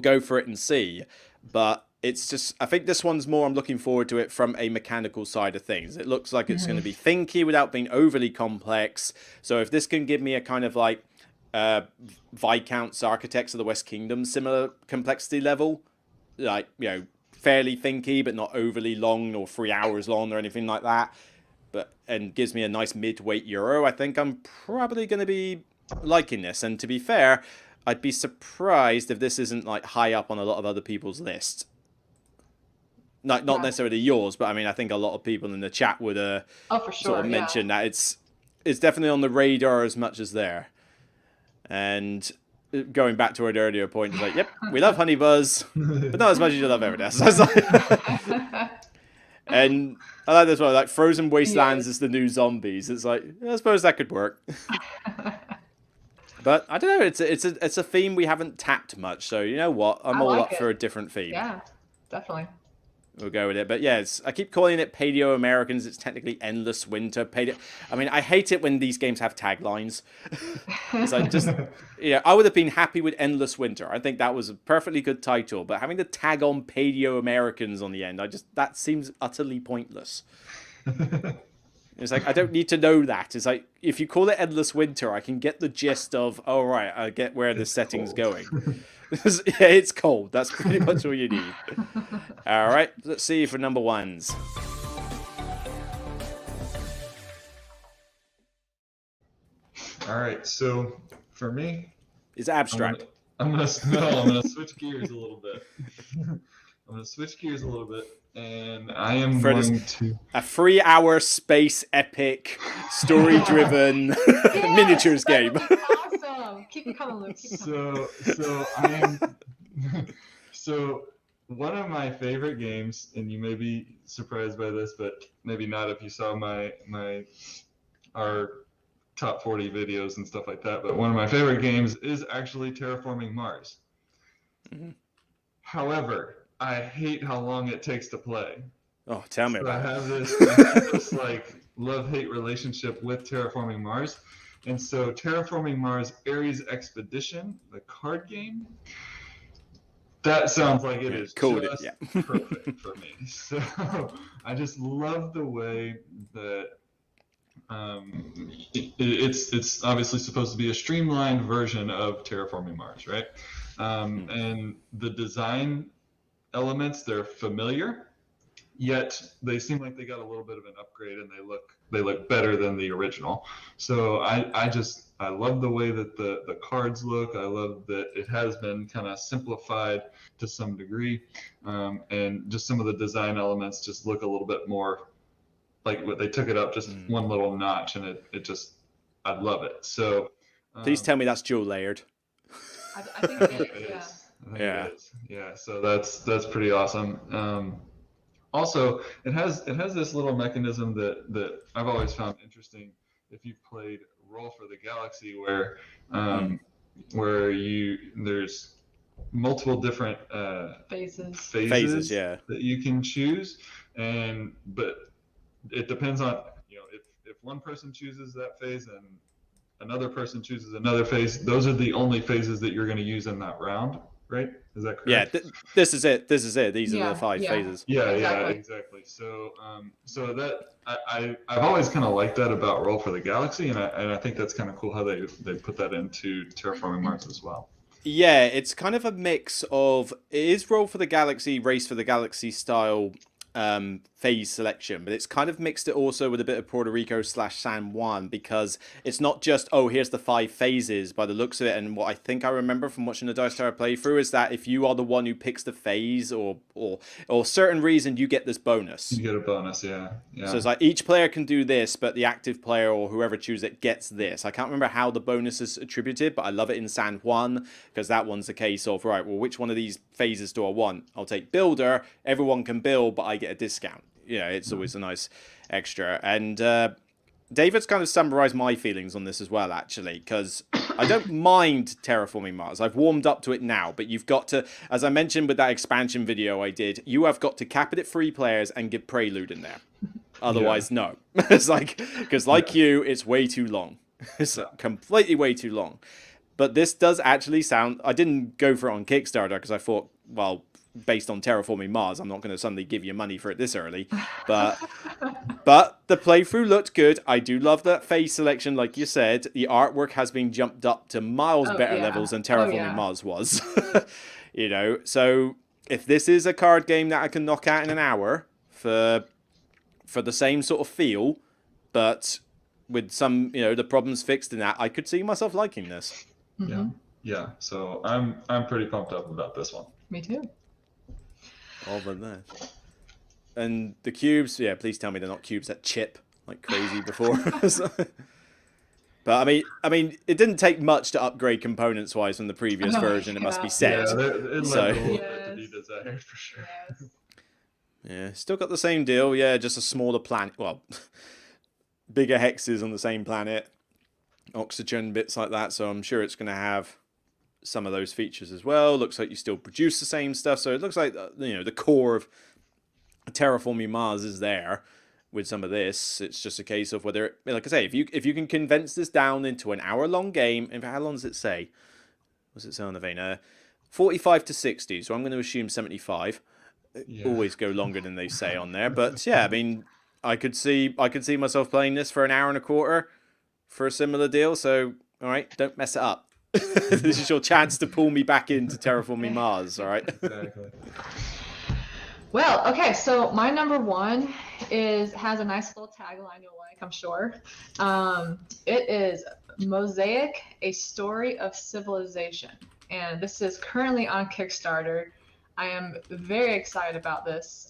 go for it and see. But it's just, I think this one's more, I'm looking forward to it from a mechanical side of things. It looks like it's going to be thinky without being overly complex. So if this can give me a kind of Viscount's Architects of the West Kingdom similar complexity level, fairly thinky, but not overly long or 3 hours long or anything like that. And gives me a nice mid-weight euro. I think I'm probably going to be liking this. And to be fair, I'd be surprised if this isn't like high up on a lot of other people's lists. Not necessarily yours, but I mean, I think a lot of people in the chat would for sure, sort of mention that it's definitely on the radar as much as there. And going back to our earlier point, it's like, yep, we love Honey Buzz, but not as much as you love Everdesk. And I like this one, like Frozen Wastelands is the new zombies. It's like, I suppose that could work. But I don't know, it's a theme we haven't tapped much, so you know what? I'm all up for a different theme. Yeah, definitely. We'll go with it. But yeah, I keep calling it Paleo Americans. It's technically Endless Winter. I mean, I hate it when these games have taglines. It's like just, I would have been happy with Endless Winter. I think that was a perfectly good title. But having the tag on Paleo Americans on the end, that seems utterly pointless. It's like, I don't need to know that. It's like, if you call it Endless Winter, I can get the gist of, oh, right, I get where the setting's going. Yeah, it's cold. That's pretty much all you need. All right, let's see for number ones. All right, so for me, it's abstract. I'm gonna switch gears a little bit. And I am going to a 3-hour space epic, story-driven miniatures game. Awesome. Keep it coming, Luke. So one of my favorite games, and you may be surprised by this, but maybe not if you saw our top 40 videos and stuff like that. But one of my favorite games is actually Terraforming Mars. Mm-hmm. However, I hate how long it takes to play. Oh, tell me about it. I have this like love-hate relationship with Terraforming Mars. And so Terraforming Mars Ares Expedition, the card game, that sounds like it is cool. Just perfect for me. So I just love the way that it's obviously supposed to be a streamlined version of Terraforming Mars, right? And the design elements, they're familiar, yet they seem like they got a little bit of an upgrade, and they look better than the original. So I love the way that the cards look. I love that it has been kind of simplified to some degree, and just some of the design elements just look a little bit more like what they took it up just one little notch, and it just, I love it. So please tell me that's dual layered. I think it is, yeah. It is. Yeah, so that's pretty awesome. Also, it has this little mechanism that I've always found interesting. If you've played Roll for the Galaxy, where there's multiple different phases that you can choose, but it depends on if one person chooses that phase and another person chooses another phase, those are the only phases that you're going to use in that round. Right? Is that correct? Yeah, this is it. These are the 5 phases. Yeah, exactly. So, so that I've always kind of liked that about Roll for the Galaxy, and I think that's kind of cool how they put that into Terraforming Mars as well. Yeah, it's kind of a mix of, it is Roll for the Galaxy, Race for the Galaxy style phase selection, but it's kind of mixed it also with a bit of Puerto Rico / San Juan, because it's not just, oh, here's the 5 phases by the looks of it. And what I think I remember from watching the Dice Tower playthrough is that if you are the one who picks the phase or certain reason, you get this bonus. You get a bonus, yeah. So it's like each player can do this, but the active player or whoever chooses it gets this. I can't remember how the bonus is attributed, but I love it in San Juan, because that one's a case of, right, well, which one of these phases do I want? I'll take Builder. Everyone can build, but I get a discount. It's always a nice extra. And David's kind of summarized my feelings on this as well, actually, because I don't mind Terraforming Mars. I've warmed up to it now, but you've got to, as I mentioned with that expansion video I did, you have got to cap it at 3 players and give Prelude in there. Otherwise, no. It's like, because you, it's way too long. It's completely way too long. But this does actually sound, I didn't go for it on Kickstarter because I thought, well, based on Terraforming Mars, I'm not going to suddenly give you money for it this early. But the playthrough looked good. I do love that phase selection, like you said. The artwork has been jumped up to miles better levels than Terraforming Mars was. So if this is a card game that I can knock out in an hour for the same sort of feel, but with some, the problems fixed in that, I could see myself liking this. Yeah. Yeah. So I'm pretty pumped up about this one. Me too. Over there. And the cubes, yeah, please tell me they're not cubes that chip like crazy before. But I mean, it didn't take much to upgrade components-wise from the previous version. It must be said. Yeah, it left a little bit to be Yes. desired for sure. Yes. Yeah, still got the same deal. Yeah, just a smaller planet. Well, bigger hexes on the same planet, oxygen, bits like that. So I'm sure it's going to have some of those features as well. Looks like you still produce the same stuff. So it looks like, the core of terraforming Mars is there with some of this. It's just a case of whether, like I say, if you can condense this down into an hour-long game. In fact, how long does it say? What's it say on the vein? 45 to 60. So I'm going to assume 75. Yeah. Always go longer than they say on there, but yeah, I mean, I could see myself playing this for an hour and a quarter for a similar deal. So, all right, don't mess it up. This is your chance to pull me back into terraforming Mars. All right. Exactly. Well, okay, so my number one has a nice little tagline you'll like, I'm sure. It is Mosaic: A Story of Civilization, and this is currently on Kickstarter. I am very excited about this.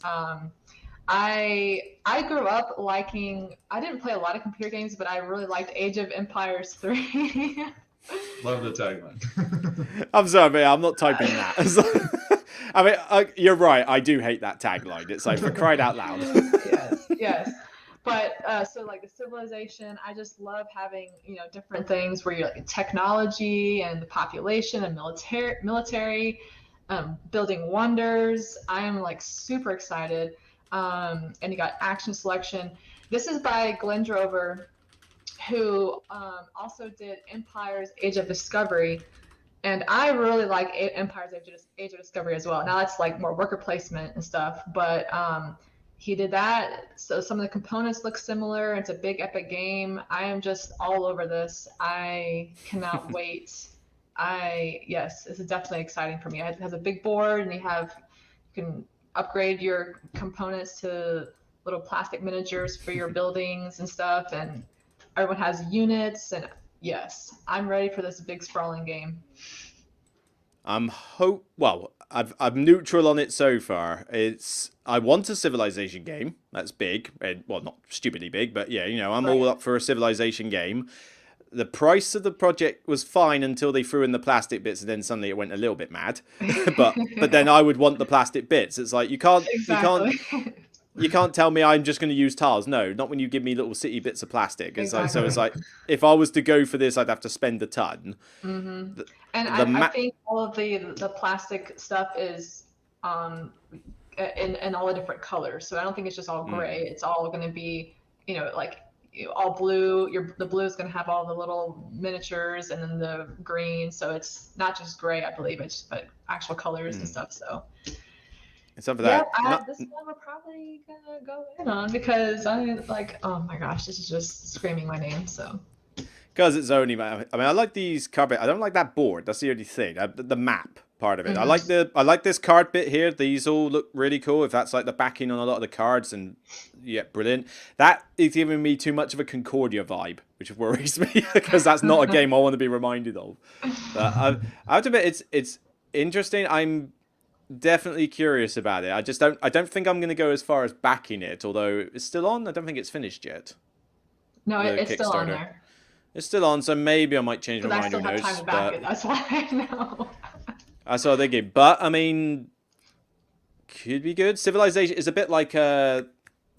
I grew up liking. I didn't play a lot of computer games, but I really liked Age of Empires 3. Love the tagline. I'm sorry, but I'm not typing that. I mean, you're right. I do hate that tagline. It's like, for crying out loud. Yes. But so like the civilization, I just love having, different things where you're like technology and the population and military, building wonders. I am like super excited. And you got action selection. This is by Glenn Drover, who also did Empire's Age of Discovery. And I really like Empire's Age of Discovery as well. Now it's like more worker placement and stuff, but he did that. So some of the components look similar. It's a big epic game. I am just all over this. I cannot wait. Yes, this is definitely exciting for me. It has a big board, and you can upgrade your components to little plastic miniatures for your buildings and stuff, and everyone has units, and yes, I'm ready for this big sprawling game. I'm neutral on it so far. I want a Civilization game. That's big, and well, not stupidly big, but yeah, I'm all up for a Civilization game. The price of the project was fine until they threw in the plastic bits, and then suddenly it went a little bit mad. but then I would want the plastic bits. It's like you can't tell me I'm just going to use tiles. No, not when you give me little city bits of plastic. It's like, so it's like, if I was to go for this, I'd have to spend a ton. Mm-hmm. I think all of the plastic stuff is in all the different colors. So I don't think it's just all gray. It's all going to be, all blue. The blue is going to have all the little miniatures, and then the green. So it's not just gray, I believe. It's but actual colors and stuff. So. And some of that. This one we're probably gonna go in on because I'm like, oh my gosh, this is just screaming my name. So. Because it's only, I mean, I like these card bit. I don't like that board. That's the only thing. The map part of it. Mm-hmm. I like this card bit here. These all look really cool. If that's like the backing on a lot of the cards, and yeah, brilliant. That is giving me too much of a Concordia vibe, which worries me because that's not a game I want to be reminded of. But I have to admit, it's interesting. I'm definitely curious about it. I don't think I'm going to go as far as backing it, although it's still on. I don't think it's finished yet. No, it's still on there. It's still on, so maybe I might change my mind. I still have time to back it. That's why I know. That's what I'm thinking. But I mean, could be good. Civilization is a bit like what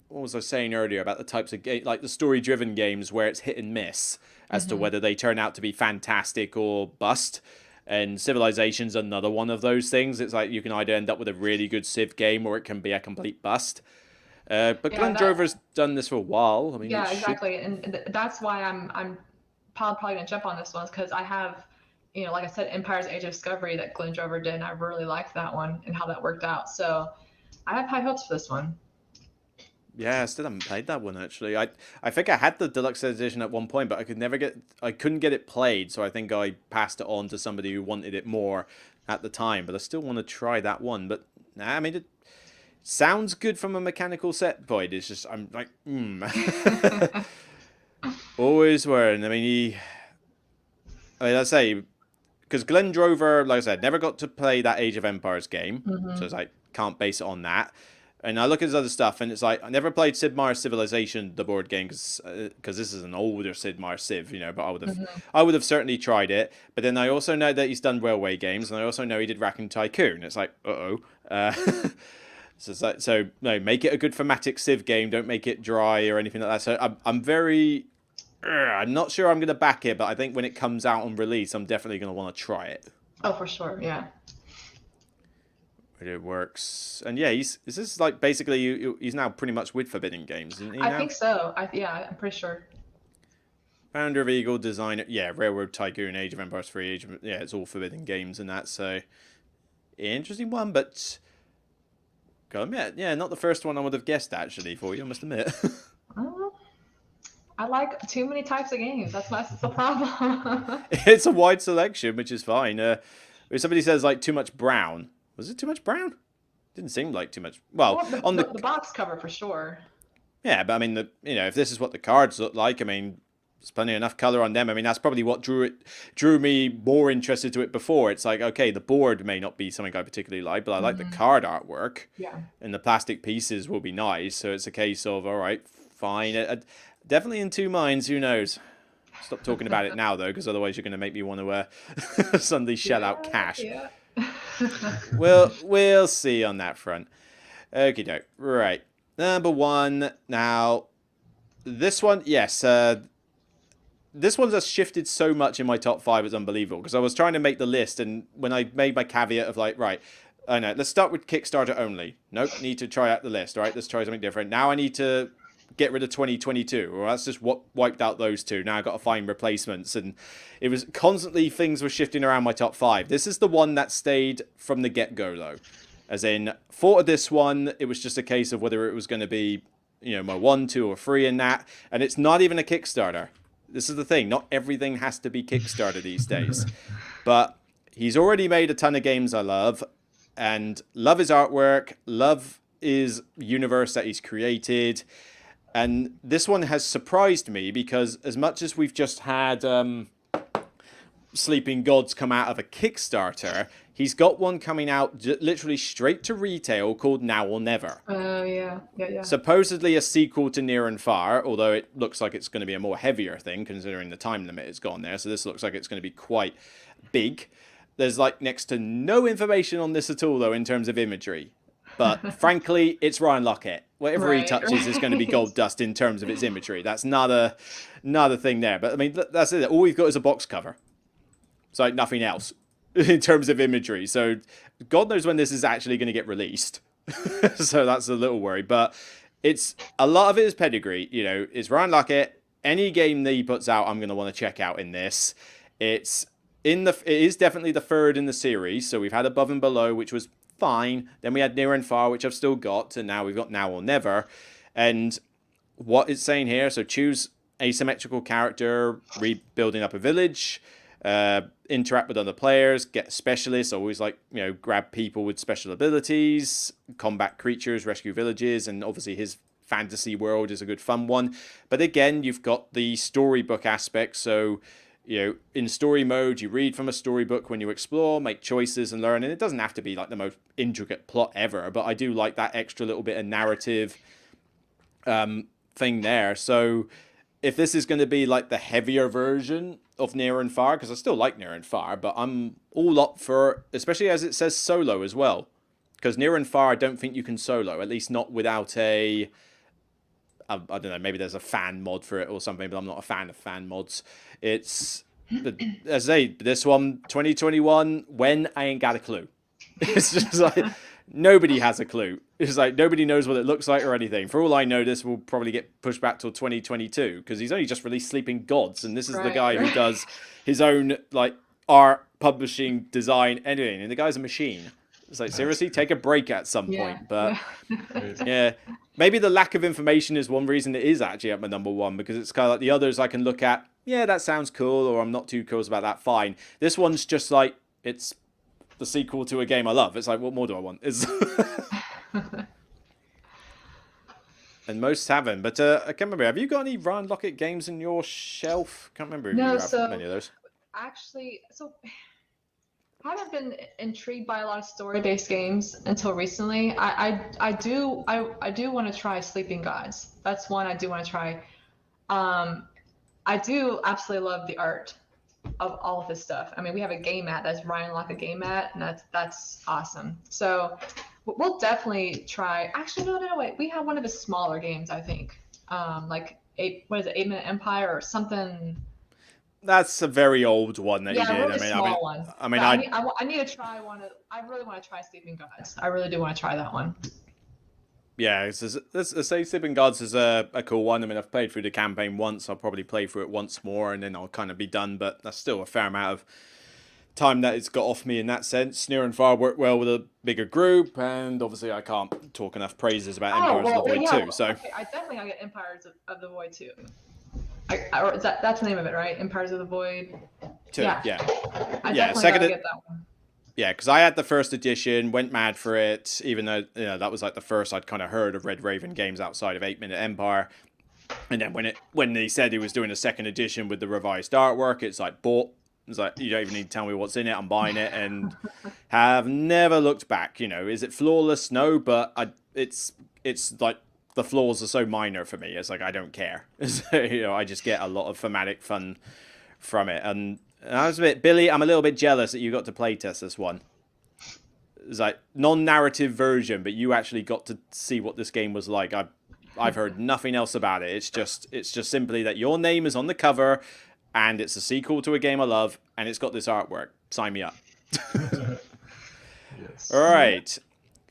was I saying earlier about the types of game, like the story-driven games where it's hit and miss as to whether they turn out to be fantastic or bust. And Civilization's another one of those things. It's like you can either end up with a really good Civ game, or it can be a complete bust. But Glenn Drover's done this for a while. I mean, yeah, exactly, and that's why I'm probably gonna jump on this one, because I have, like I said, Empire's Age of Discovery that Glenn Drover did, and I really liked that one and how that worked out. So I have high hopes for this one. Yeah, I still haven't played that one actually. I think I had the deluxe edition at one point, but I couldn't get it played, so I think I passed it on to somebody who wanted it more at the time. But I still want to try that one. But nah, I mean, it sounds good from a mechanical set point. It's just, I'm like, always worrying. I mean, I say, because Glenn Drover, like I said, never got to play that Age of Empires game. So it's like, can't base it on that. And I look at his other stuff, and it's like, I never played Sid Meier's Civilization, the board game, because this is an older Sid Meier Civ, but I would have certainly tried it. But then I also know that he's done railway games, and I also know he did Raccoon Tycoon. It's like, so it's like, no, make it a good thematic Civ game. Don't make it dry or anything like that. So I'm not sure I'm going to back it, but I think when it comes out on release, I'm definitely going to want to try it. Oh, for sure, yeah. It works, and yeah, is this like basically he's now pretty much with Forbidden Games, isn't he? I think so. Yeah, I'm pretty sure. Founder of Eagle, designer, yeah, Railroad Tycoon, Age of Empires 3, yeah, it's all Forbidden Games and that. So interesting one, but gotta admit, yeah, not the first one I would have guessed actually for you. I must admit. I like too many types of games. That's the problem. It's a wide selection, which is fine. If somebody says like too much brown. Was it too much brown? Didn't seem like too much. Well, on the box cover for sure. Yeah, but I mean, if this is what the cards look like, I mean, there's plenty enough color on them. I mean, that's probably what drew me more interested to it before. It's like, okay, the board may not be something I particularly like, but I like the card artwork. Yeah. And the plastic pieces will be nice. So it's a case of, all right, fine. Definitely in two minds. Who knows? Stop talking about it now, though, because otherwise you're going to make me want to suddenly shell out cash. Yeah. We'll see on that front. Okie doke. Right. Number one. Now, this one, yes. This one has shifted so much in my top 5, it's unbelievable. Because I was trying to make the list, and when I made my caveat of like, right, I know, let's start with Kickstarter only. Nope, need to try out the list, right? Let's try something different. Now I need to get rid of 2022, or that's just what wiped out those two. Now I've got to find replacements, and it was constantly things were shifting around my top 5. This is the one that stayed from the get-go, though. As in, thought of this one, it was just a case of whether it was going to be, my 1, 2, or 3 in that, and it's not even a Kickstarter. This is the thing, not everything has to be Kickstarter these days. But he's already made a ton of games I love, and love his artwork, love his universe that he's created. And this one has surprised me because as much as we've just had Sleeping Gods come out of a Kickstarter, he's got one coming out literally straight to retail called Now or Never. Oh, yeah. Supposedly a sequel to Near and Far, although it looks like it's going to be a more heavier thing considering the time limit it's gone there. So this looks like it's going to be quite big. There's like next to no information on this at all, though, in terms of imagery. But frankly, it's Ryan Lockett. Whatever he touches is going to be gold dust in terms of its imagery. That's not a thing there. But I mean, that's it. All we've got is a box cover. It's like nothing else in terms of imagery. So God knows when this is actually going to get released. So that's a little worry. But it's a lot of it is pedigree. It's Ryan Lockett. Any game that he puts out, I'm going to want to check out in this. It is definitely the third in the series. So we've had Above and Below, which was fine. Then we had Near and Far, which I've still got, and now we've got Now or Never. And what it's saying here, so choose asymmetrical character, rebuilding up a village, interact with other players, get specialists, always like, grab people with special abilities, combat creatures, rescue villages, and obviously his fantasy world is a good fun one. But again, you've got the storybook aspect, so in story mode, you read from a storybook when you explore, make choices and learn. And it doesn't have to be like the most intricate plot ever, but I do like that extra little bit of narrative thing there. So if this is going to be like the heavier version of Near and Far, because I still like Near and Far, but I'm all up for, especially as it says solo as well. Because Near and Far, I don't think you can solo, at least not without I don't know, maybe there's a fan mod for it or something, but I'm not a fan of fan mods. It's, as I say, this one, 2021, when I ain't got a clue. It's just like, nobody has a clue. It's like, nobody knows what it looks like or anything. For all I know, this will probably get pushed back till 2022, because he's only just released Sleeping Gods, and this is the guy who does his own, like, art, publishing, design, anything, and the guy's a machine. It's like, seriously, take a break at some point. But yeah, maybe the lack of information is one reason it is actually at my number 1, because it's kind of like the others I can look at, yeah, that sounds cool, or I'm not too curious about that, fine. This one's just like, it's the sequel to a game I love. It's like, what more do I want? It's and most haven't. But I can't remember. Have you got any Ryan Lockett games in your shelf? Can't remember if you No, have so many of those. actually, I haven't been intrigued by a lot of story-based games until recently. I do want to try Sleeping Gods. That's one I do want to try. I do absolutely love the art of all of his stuff. I mean, we have a game mat that's Ryan Lockett game mat, and that's awesome. So we'll definitely try. Actually, no, wait. We have one of his smaller games, I think. Like what is it, 8 Minute Empire or something. That's a very old one that Yeah, he did. really small one. I mean, I need to try one. I really want to try Sleeping Gods. I really do want to try that one. yeah, let's say Sleeping Gods is a cool one. I mean, I've played through the campaign once. I'll probably play through it once more, and then I'll kind of be done. But that's still a fair amount of time that it's got off me in that sense. Near and Far worked well with a bigger group, and obviously I can't talk enough praises about Empires of the Void too. So okay, I definitely gotta get Empires of the Void too. Or is that's the name of it, right? Empires of the Void. yeah. I definitely gotta get that one. Yeah, because I had the first edition, went mad for it, even though that was like the first I'd kind of heard of Red Raven games outside of 8 Minute Empire. And then when they said he was doing a second edition with the revised artwork, it's like bought. It's like, you don't even need to tell me what's in it. I'm buying it, and have never looked back. Is it flawless? No, but it's like the flaws are so minor for me. It's like I don't care. I just get a lot of thematic fun from it. And I was Billy, I'm a little bit jealous that you got to playtest this one. It's like non-narrative version, but you actually got to see what this game was like. I've heard nothing else about it. It's just simply that your name is on the cover, and it's a sequel to a game I love, and it's got this artwork. Sign me up. Yes. All right.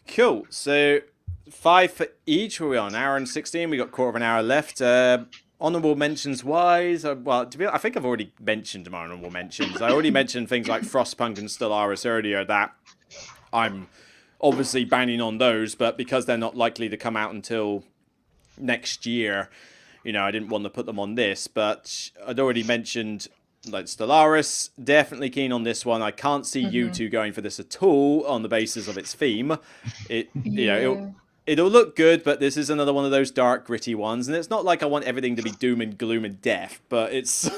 Cool. So 5 for each. We're on an hour and 16. We got quarter of an hour left. Honorable mentions wise, well, I think I've already mentioned my honorable mentions. I already mentioned things like Frostpunk and Stellaris earlier that I'm obviously banning on those, but because they're not likely to come out until next year, I didn't want to put them on this. But I'd already mentioned like Stellaris, definitely keen on this one. I can't see you two going for this at all on the basis of its theme. It'll look good, but this is another one of those dark, gritty ones. And it's not like I want everything to be doom and gloom and death, but it's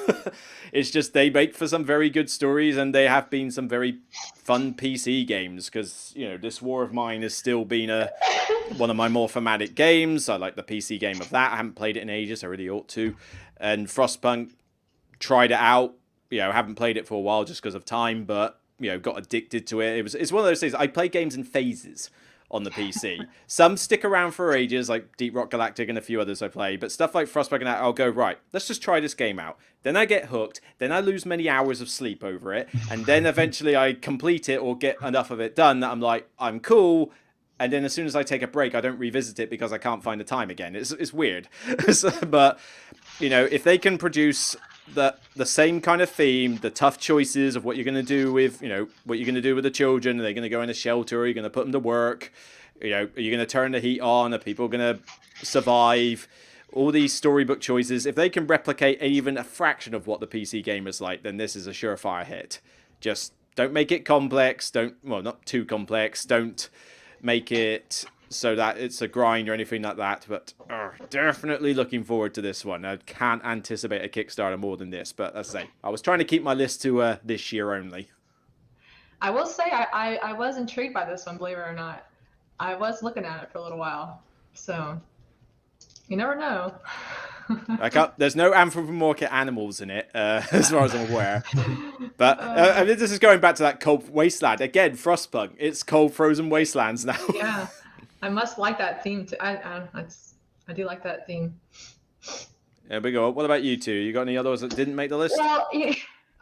it's just they make for some very good stories, and they have been some very fun PC games. Because this War of Mine has still been one of my more thematic games. I like the PC game of that. I haven't played it in ages. I really ought to. And Frostpunk, tried it out. Haven't played it for a while just because of time, but got addicted to it. It's one of those things. I play games in phases on the PC. Some stick around for ages, like Deep Rock Galactic and a few others I play, but stuff like Frostbite and that, I'll go, right, let's just try this game out. Then I get hooked, then I lose many hours of sleep over it, and then eventually I complete it or get enough of it done that I'm like, I'm cool, and then as soon as I take a break, I don't revisit it because I can't find the time again. It's weird. But, if they can produce the same kind of theme, the tough choices of what you're going to do with, what you're going to do with the children. Are they going to go in a shelter? Are you going to put them to work? Are you going to turn the heat on? Are people going to survive? All these storybook choices. If they can replicate even a fraction of what the PC game is like, then this is a surefire hit. Just don't make it complex. Not too complex. Don't make it so that it's a grind or anything like that, but definitely looking forward to this one. I can't anticipate a Kickstarter more than this, but as I say, I was trying to keep my list to this year only. I will say I was intrigued by this one, believe it or not. I was looking at it for a little while, so you never know. There's no anthropomorphic animals in it, as far as I'm aware. But this is going back to that cold wasteland again. Frostpunk. It's cold, frozen wastelands now. Yeah. I must like that theme too. I do like that theme. There we go. What about you two? You got any others that didn't make the list? Well,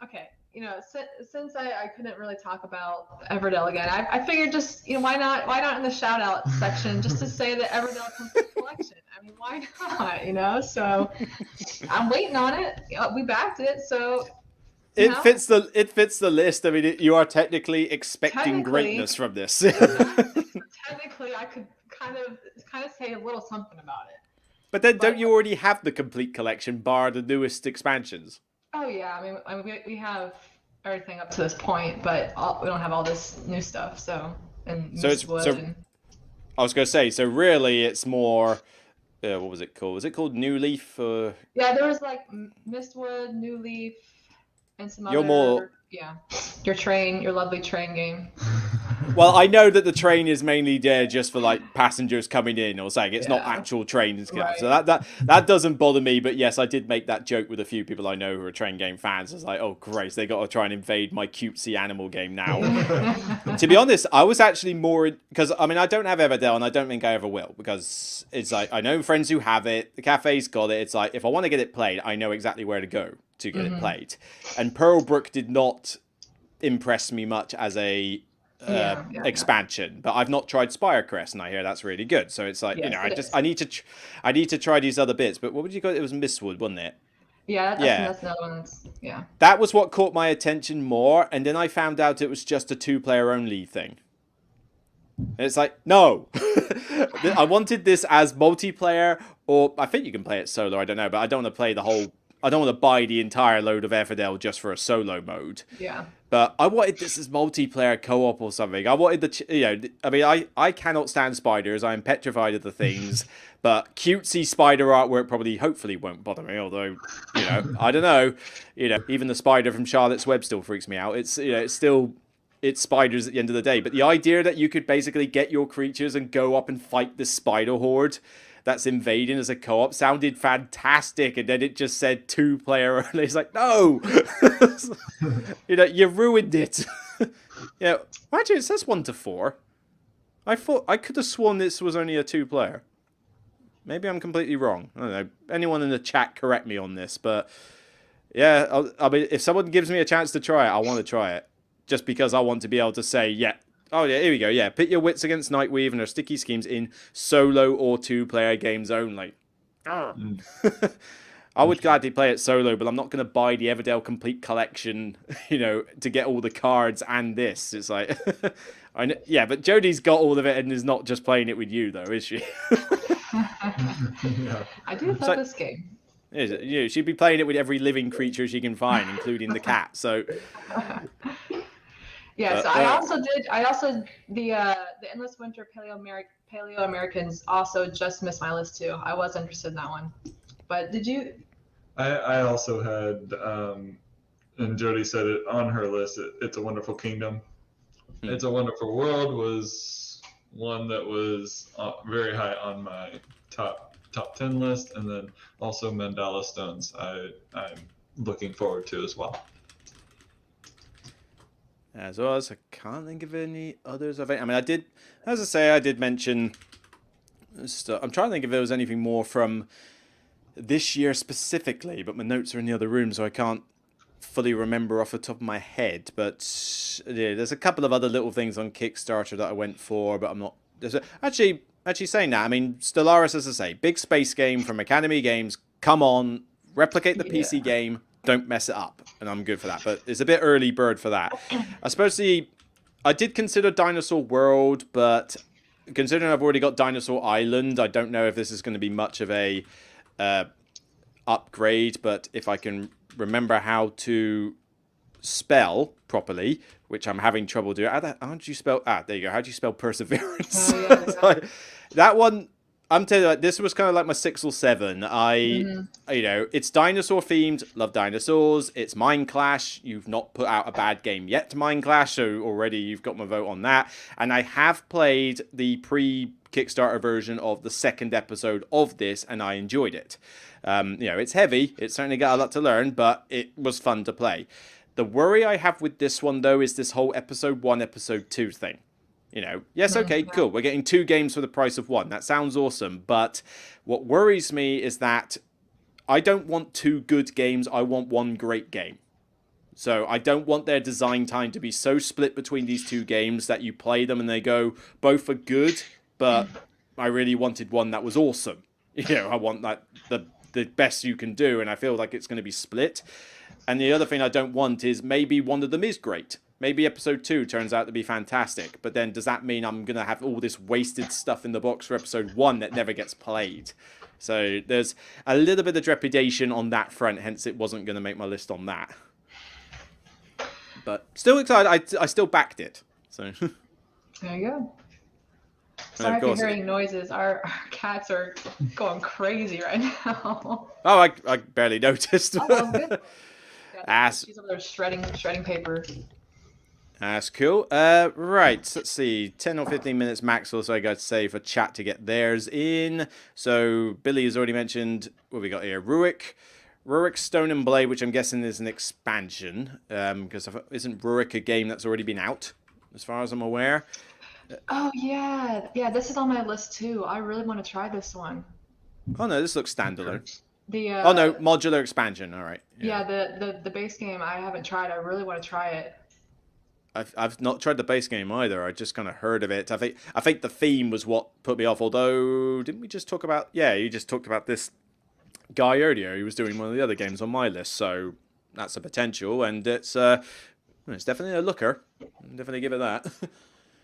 okay. Since I couldn't really talk about Everdell again, I figured just why not in the shout out section just to say that Everdell Complete Collection. I mean, why not? So I'm waiting on it. We backed it, so. It fits the list. I mean, you are technically expecting greatness from this. Technically, I could kind of say a little something about it. But then, don't you already have the complete collection, bar the newest expansions? Oh yeah, I mean we have everything up to this point, but we don't have all this new stuff. So and So it's Mistwood so and I was going to say, so really it's more, what was it called? Was it called New Leaf? yeah, there was like Mistwood, New Leaf, and some You're more. other your lovely train game. Well, I know that the train is mainly there just for like passengers coming in or saying it's not Yeah, actual trains. right. So that doesn't bother me. But yes, I did make that joke with a few people I know who are train game fans. It's like, oh, Christ, they got to try and invade my cutesy animal game now. To be honest, I was actually more because I mean I don't have Everdell and I don't think I ever will because it's like I know friends who have it. The cafe's got it. It's like if I want to get it played, I know exactly where to go to get it played. And Pearlbrook did not impress me much as a expansion, but I've not tried Spirecrest, and I hear that's really good. So it's like I need to try these other bits. But what would you call it? It was Mistwood, wasn't it? Yeah, that's another one. That was what caught my attention more, and then I found out it was just a 2-player only thing. And it's like, no, I wanted this as multiplayer, or I think you can play it solo. I don't know, but I don't want to play the whole. I don't want to buy the entire load of Everdell just for a solo mode. Yeah. But I wanted this as multiplayer co-op or something. I wanted I cannot stand spiders. I am petrified of the things. But cutesy spider artwork hopefully won't bother me. Although, I don't know. Even the spider from Charlotte's Web still freaks me out. It's it's spiders at the end of the day. But the idea that you could basically get your creatures and go up and fight this spider horde that's invading as a co-op sounded fantastic, and then it just said 2-player only. It's like, no, you ruined it. Actually, it says 1 to 4. I could have sworn this was only a 2-player. Maybe I'm completely wrong. I don't know. Anyone in the chat correct me on this, but yeah, I mean, if someone gives me a chance to try it, I want to try it, just because I want to be able to say, yeah. Oh, yeah, here we go. Yeah, pit your wits against Nightweave and her sticky schemes in solo or 2-player games only. I would gladly play it solo, but I'm not going to buy the Everdell Complete Collection, to get all the cards and this. It's like, but Jodi's got all of it and is not just playing it with you, though, is she? I do love this game. Is it? She'd be playing it with every living creature she can find, including the cat, so... Yeah, so I also the Endless Winter Paleo Americans also just missed my list too. I was interested in that one, but did you? I also had, and Jodi said it on her list. It's a Wonderful Kingdom. It's a Wonderful World was one that was very high on my top 10 list, and then also Mandala Stones. I'm looking forward to as well. As well as I can't think of any others. I mean, I did mention stuff. I'm trying to think if there was anything more from this year specifically, but my notes are in the other room, so I can't fully remember off the top of my head. But yeah, there's a couple of other little things on Kickstarter that I went for, but I'm not. Actually saying that, I mean, Stellaris, as I say, big space game from Academy Games. Come on, replicate the PC game. Don't mess it up, and I'm good for that. But it's a bit early bird for that. I suppose I did consider Dinosaur World, but considering I've already got Dinosaur Island, I don't know if this is going to be much of a upgrade. But if I can remember how to spell properly, which I'm having trouble doing. How do you spell? There you go. How do you spell perseverance? That one. I'm telling you, this was kind of like my 6 or 7. It's dinosaur themed. Love dinosaurs. It's Mind Clash. You've not put out a bad game yet, Mind Clash, so already you've got my vote on that. And I have played the pre-Kickstarter version of the 2nd episode of this, and I enjoyed it. It's heavy. It's certainly got a lot to learn, but it was fun to play. The worry I have with this one, though, is this whole episode 1, episode 2 thing. Yes, okay, cool. We're getting 2 games for the price of 1. That sounds awesome. But what worries me is that I don't want 2 good games. I want 1 great game. So I don't want their design time to be so split between these 2 games that you play them and they go, both are good, but I really wanted one that was awesome. I want that the best you can do, and I feel like it's going to be split. And the other thing I don't want is maybe one of them is great. Maybe episode 2 turns out to be fantastic, but then does that mean I'm going to have all this wasted stuff in the box for episode 1 that never gets played? So there's a little bit of trepidation on that front, hence it wasn't going to make my list on that. But still excited. I still backed it. So There you go. of Sorry if you're course- hearing noises. Our cats are going crazy right now. oh, I barely noticed. Oh, that was good. Yeah, Ass. she's over there shredding paper. That's cool. Right, let's see. 10 or 15 minutes max or so I got to say for chat to get theirs in. So Billy has already mentioned what we got here. Rurik Stone and Blade, which I'm guessing is an expansion. Because isn't Rurik a game that's already been out, as far as I'm aware? Oh yeah, yeah. This is on my list too. I really want to try this one. Oh no, this looks standalone. The Oh no, modular expansion. All right. yeah, the base game I haven't tried. I really want to try it. I've not tried the base game either. I just kind of heard of it. I think the theme was what put me off. Although, didn't we just talk about? Yeah, you just talked about this guy earlier. He was doing one of the other games on my list, so that's a potential, and it's definitely a looker. Definitely give it that.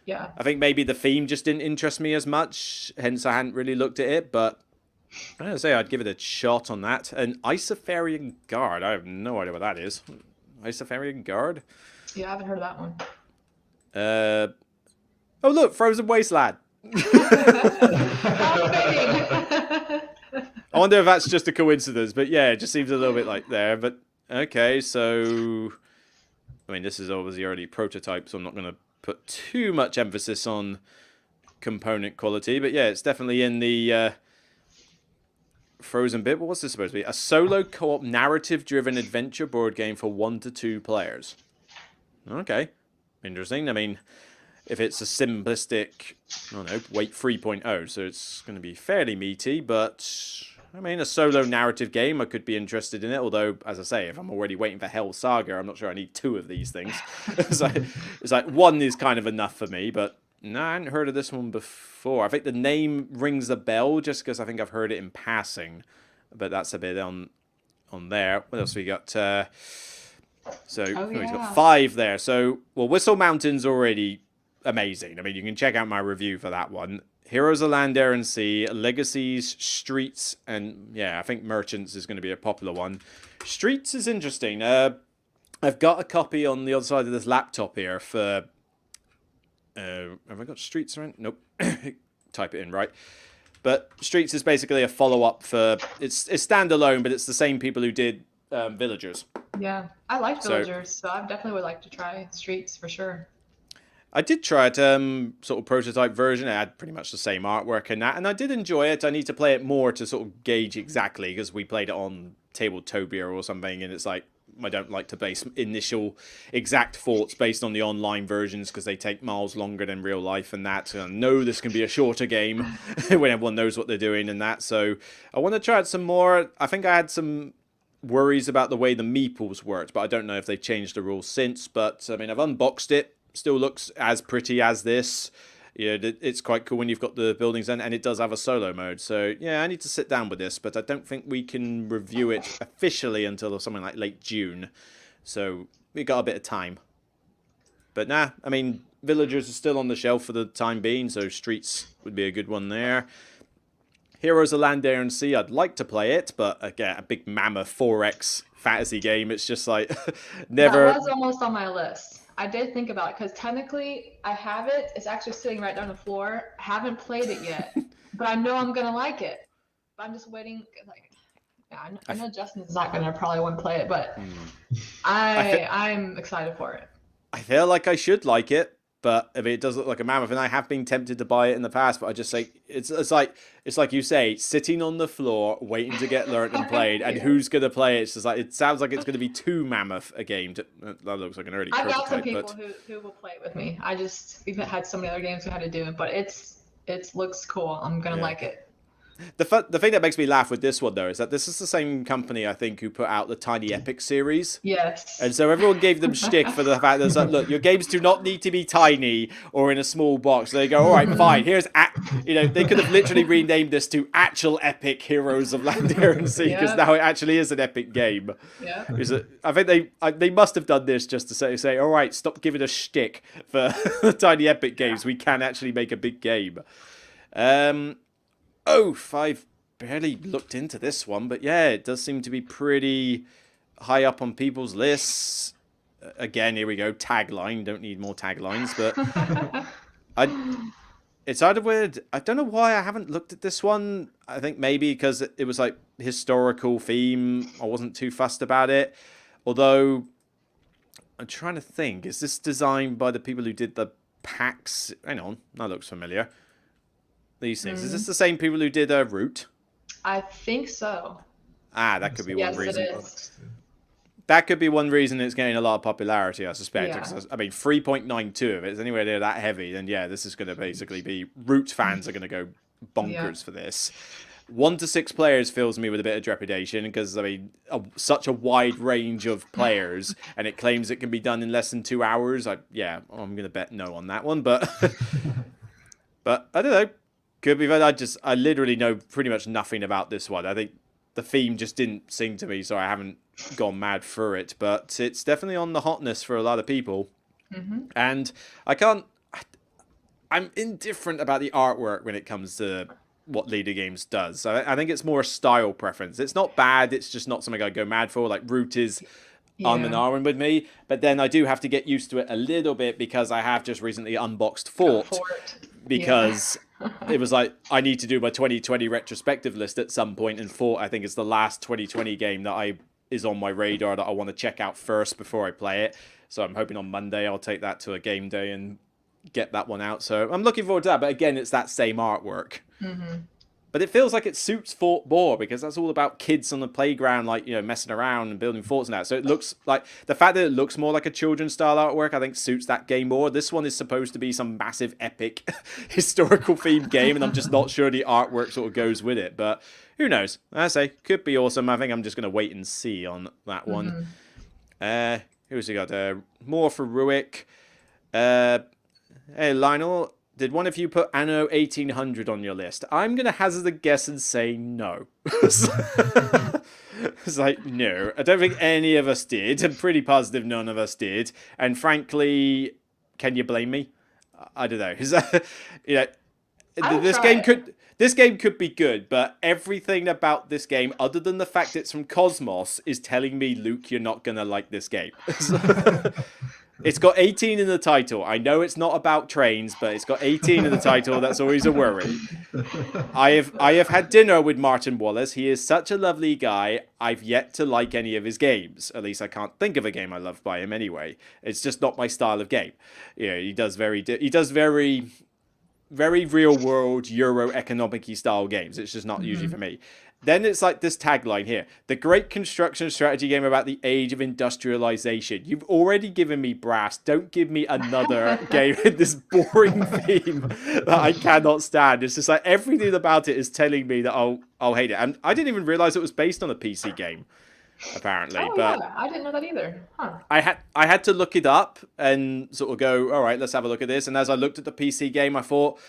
Yeah. I think maybe the theme just didn't interest me as much, hence I hadn't really looked at it. But I gotta say, I'd give it a shot on that. An Isofarian Guard. I have no idea what that is. Isofarian Guard. Yeah, I haven't heard of that one. Oh look, Frozen Wasteland. I I wonder if that's just a coincidence, but yeah, it just seems a little bit like there. But okay, so I mean, this is obviously already prototype, so I'm not going to put too much emphasis on component quality. But yeah, it's definitely in the Frozen bit. But what's this supposed to be? A solo co-op narrative-driven adventure board game for 1 to 2 players. Okay, interesting. I mean, if it's a simplistic, I don't know, weight 3.0, so it's going to be fairly meaty, but I mean, a solo narrative game, I could be interested in it, although, as I say, if I'm already waiting for Hell Saga, I'm not sure I need 2 of these things. It's like 1 is kind of enough for me, but no, I hadn't heard of this one before. I think the name rings a bell, just because I think I've heard it in passing, but that's a bit on there. What else we got? So Oh, we've yeah. got 5 there. So, well, Whistle Mountain's already amazing. I mean, you can check out my review for that one. Heroes of Land, Air, and Sea, Legacies, Streets, and yeah, I think Merchants is going to be a popular one. Streets is interesting. I've got a copy on the other side of this laptop here for... have I got Streets around? Nope. Type it in, right? But Streets is basically a follow-up for... It's standalone, but it's the same people who did Villagers. Yeah, I like So- Villagers, so I definitely would like to try Streets for sure. I did try it, sort of prototype version. It had pretty much the same artwork and that, and I did enjoy it. I need to play it more to sort of gauge exactly, because we played it on Tabletopia or something, and it's like, I don't like to base initial exact thoughts based on the online versions, because they take miles longer than real life and that. And I know this can be a shorter game when everyone knows what they're doing and that. So I want to try it some more. I think I had some worries about the way the meeples worked, but I don't know if they've changed the rules since. But I mean, I've unboxed it. Still looks as pretty as this. Yeah, it's quite cool when you've got the buildings in, and it does have a solo mode. So yeah, I need to sit down with this, but I don't think we can review it officially until something like late June. So we got a bit of time. But nah, I mean, Villagers are still on the shelf for the time being, so Streets would be a good one there. Heroes of Land, Air, and Sea, I'd like to play it, but again, a big mammoth 4X fantasy game. It's just like never. That was almost on my list. I did think about it because technically I have it. It's actually sitting right there on the floor. I haven't played it yet, but I know I'm gonna like it. But I'm just waiting. Like, yeah, I know Justin's not gonna probably want to play it, but I'm excited for it. I feel like I should like it, but I mean, it does look like a mammoth, and I have been tempted to buy it in the past. But I just say it's like you say, sitting on the floor waiting to get learnt and played, and Yeah. who's gonna play it? It's just like, it sounds like it's gonna be too mammoth a game. That looks like an early I've got some prototype, people but who will play it with me. We've had so many other games we had to do it, but it looks cool. I'm gonna Yeah. like it. the thing that makes me laugh with this one though is that this is the same company, I think, who put out the Tiny Epic series. Yes. And so everyone gave them shtick for the fact that it's like, look, your games do not need to be tiny or in a small box. So they go, all right, fine. Here's, they could have literally renamed this to Actual Epic Heroes of Land, Air, and Sea, because Yeah. now it actually is an epic game. Yeah. I think they must have done this just to say, all right, stop giving us shtick for Tiny Epic games. We can actually make a big game. I've barely looked into this one, but yeah, it does seem to be pretty high up on people's lists. again, here we go. Tagline. Don't need more taglines, but it's either weird. I don't know why I haven't looked at this one. I think maybe because it was like historical theme. I wasn't too fussed about it. Although I'm trying to think, is this designed by the people who did the packs? Hang on, that looks familiar. These things. Is this the same people who did Root? I think so. That could be one Yes, reason. it is. That could be one reason it's getting a lot of popularity, I suspect. Yeah. 'Cause, I mean, 3.92 if it's anywhere near that heavy, then yeah, this is going to basically be... Root fans are going to go bonkers for this. 1 to 6 players fills me with a bit of trepidation because, I mean, such a wide range of players, and it claims it can be done in less than 2 hours. I'm going to bet no on that one, but... but, I don't know. Could be fun. I literally know pretty much nothing about this one. I think the theme just didn't sing to me, so I haven't gone mad through it. But it's definitely on the hotness for a lot of people. And I'm indifferent about the artwork when it comes to what Leader Games does. So I think it's more a style preference. It's not bad. It's just not something I go mad for. Like Root is on and on with me. But then I do have to get used to it a little bit because I have just recently unboxed Fort. Because it was like, I need to do my 2020 retrospective list at some point, and Fort, I think, is the last 2020 game that is on my radar that I want to check out first before I play it. So I'm hoping on Monday I'll take that to a game day and get that one out. So I'm looking forward to that. But again, it's that same artwork. But it feels like it suits Fort more because that's all about kids on the playground, like, you know, messing around and building forts and that. So it looks like the fact that it looks more like a children's style artwork, I think suits that game more. This one is supposed to be some massive epic historical themed game, and I'm just not sure the artwork sort of goes with it. But who knows? I say, could be awesome. I think I'm just going to wait and see on that one. Who's we got? More for Ruick. Hey, Lionel. Did one of you put Anno 1800 on your list? I'm going to hazard a guess and say no. It's like, no. I don't think any of us did. I'm pretty positive none of us did. And frankly, can you blame me? I don't know. You know, this game could be good, but everything about this game, other than the fact it's from Cosmos, is telling me, Luke, you're not going to like this game. It's got 18 in the title. I know it's not about trains, but it's got 18 in the title. That's always a worry. I have had dinner with Martin Wallace. He is such a lovely guy. I've yet to like any of his games. At least I can't think of a game I love by him anyway. It's just not my style of game. You know, he does very real world Euro economic-y style games. It's just not usually for me. Then it's like this tagline here. The great construction strategy game about the age of industrialization. You've already given me Brass. Don't give me another game with this boring theme that I cannot stand. It's just like everything about it is telling me that I'll hate it. And I didn't even realize it was based on a PC game, apparently. But yeah, I didn't know that either. I had to look it up and sort of go, all right, let's have a look at this. And as I looked at the PC game, I thought,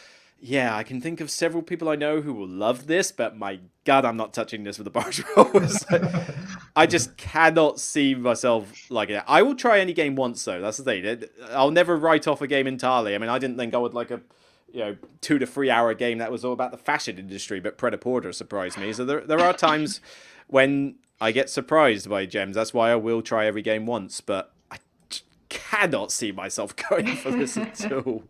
yeah, I can think of several people I know who will love this, but my God, I'm not touching this with a barge roll. I just cannot see myself liking it. I will try any game once, though. That's the thing. I'll never write off a game entirely. I mean, I didn't think I would like a 2 to 3 hour game that was all about the fashion industry, but Predator surprised me. So there are times when I get surprised by gems. That's why I will try every game once, but I cannot see myself going for this at all.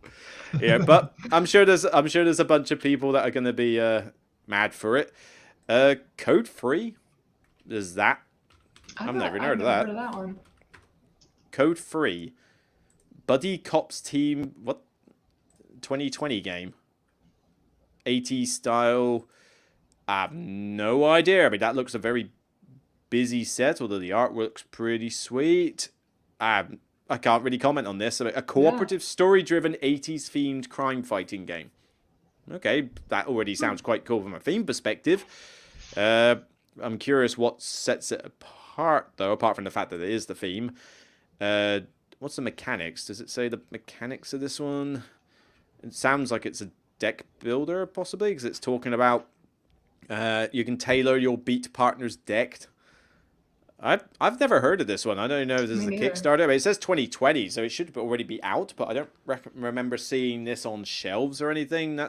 Yeah, but I'm sure there's a bunch of people that are going to be mad for it. Code Free, is that? I've never heard of that. One. Code Free, Buddy Cops Team, what? 2020 game, 80s style. I have no idea. I mean, that looks a very busy set, although the artwork's pretty sweet. I can't really comment on this. A cooperative, story-driven, 80s-themed crime-fighting game. Okay, that already sounds quite cool from a theme perspective. I'm curious what sets it apart, though, apart from the fact that it is the theme. What's the mechanics? Does it say the mechanics of this one? It sounds like it's a deck builder, possibly, because it's talking about you can tailor your beat partner's deck. I've never heard of this one. I don't know if this is a Kickstarter. But it says 2020, so it should already be out. But I don't remember seeing this on shelves or anything. I'm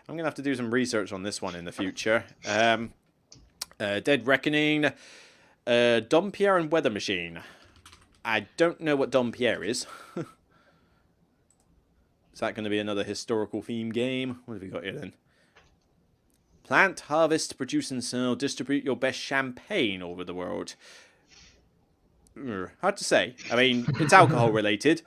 gonna have to do some research on this one in the future. Dead Reckoning, Dompierre and Weather Machine. I don't know what Dompierre is. Is that going to be another historical theme game? What have we got here then? Plant, harvest, produce and sell, distribute your best champagne over the world. Hard to say. I mean, it's alcohol related.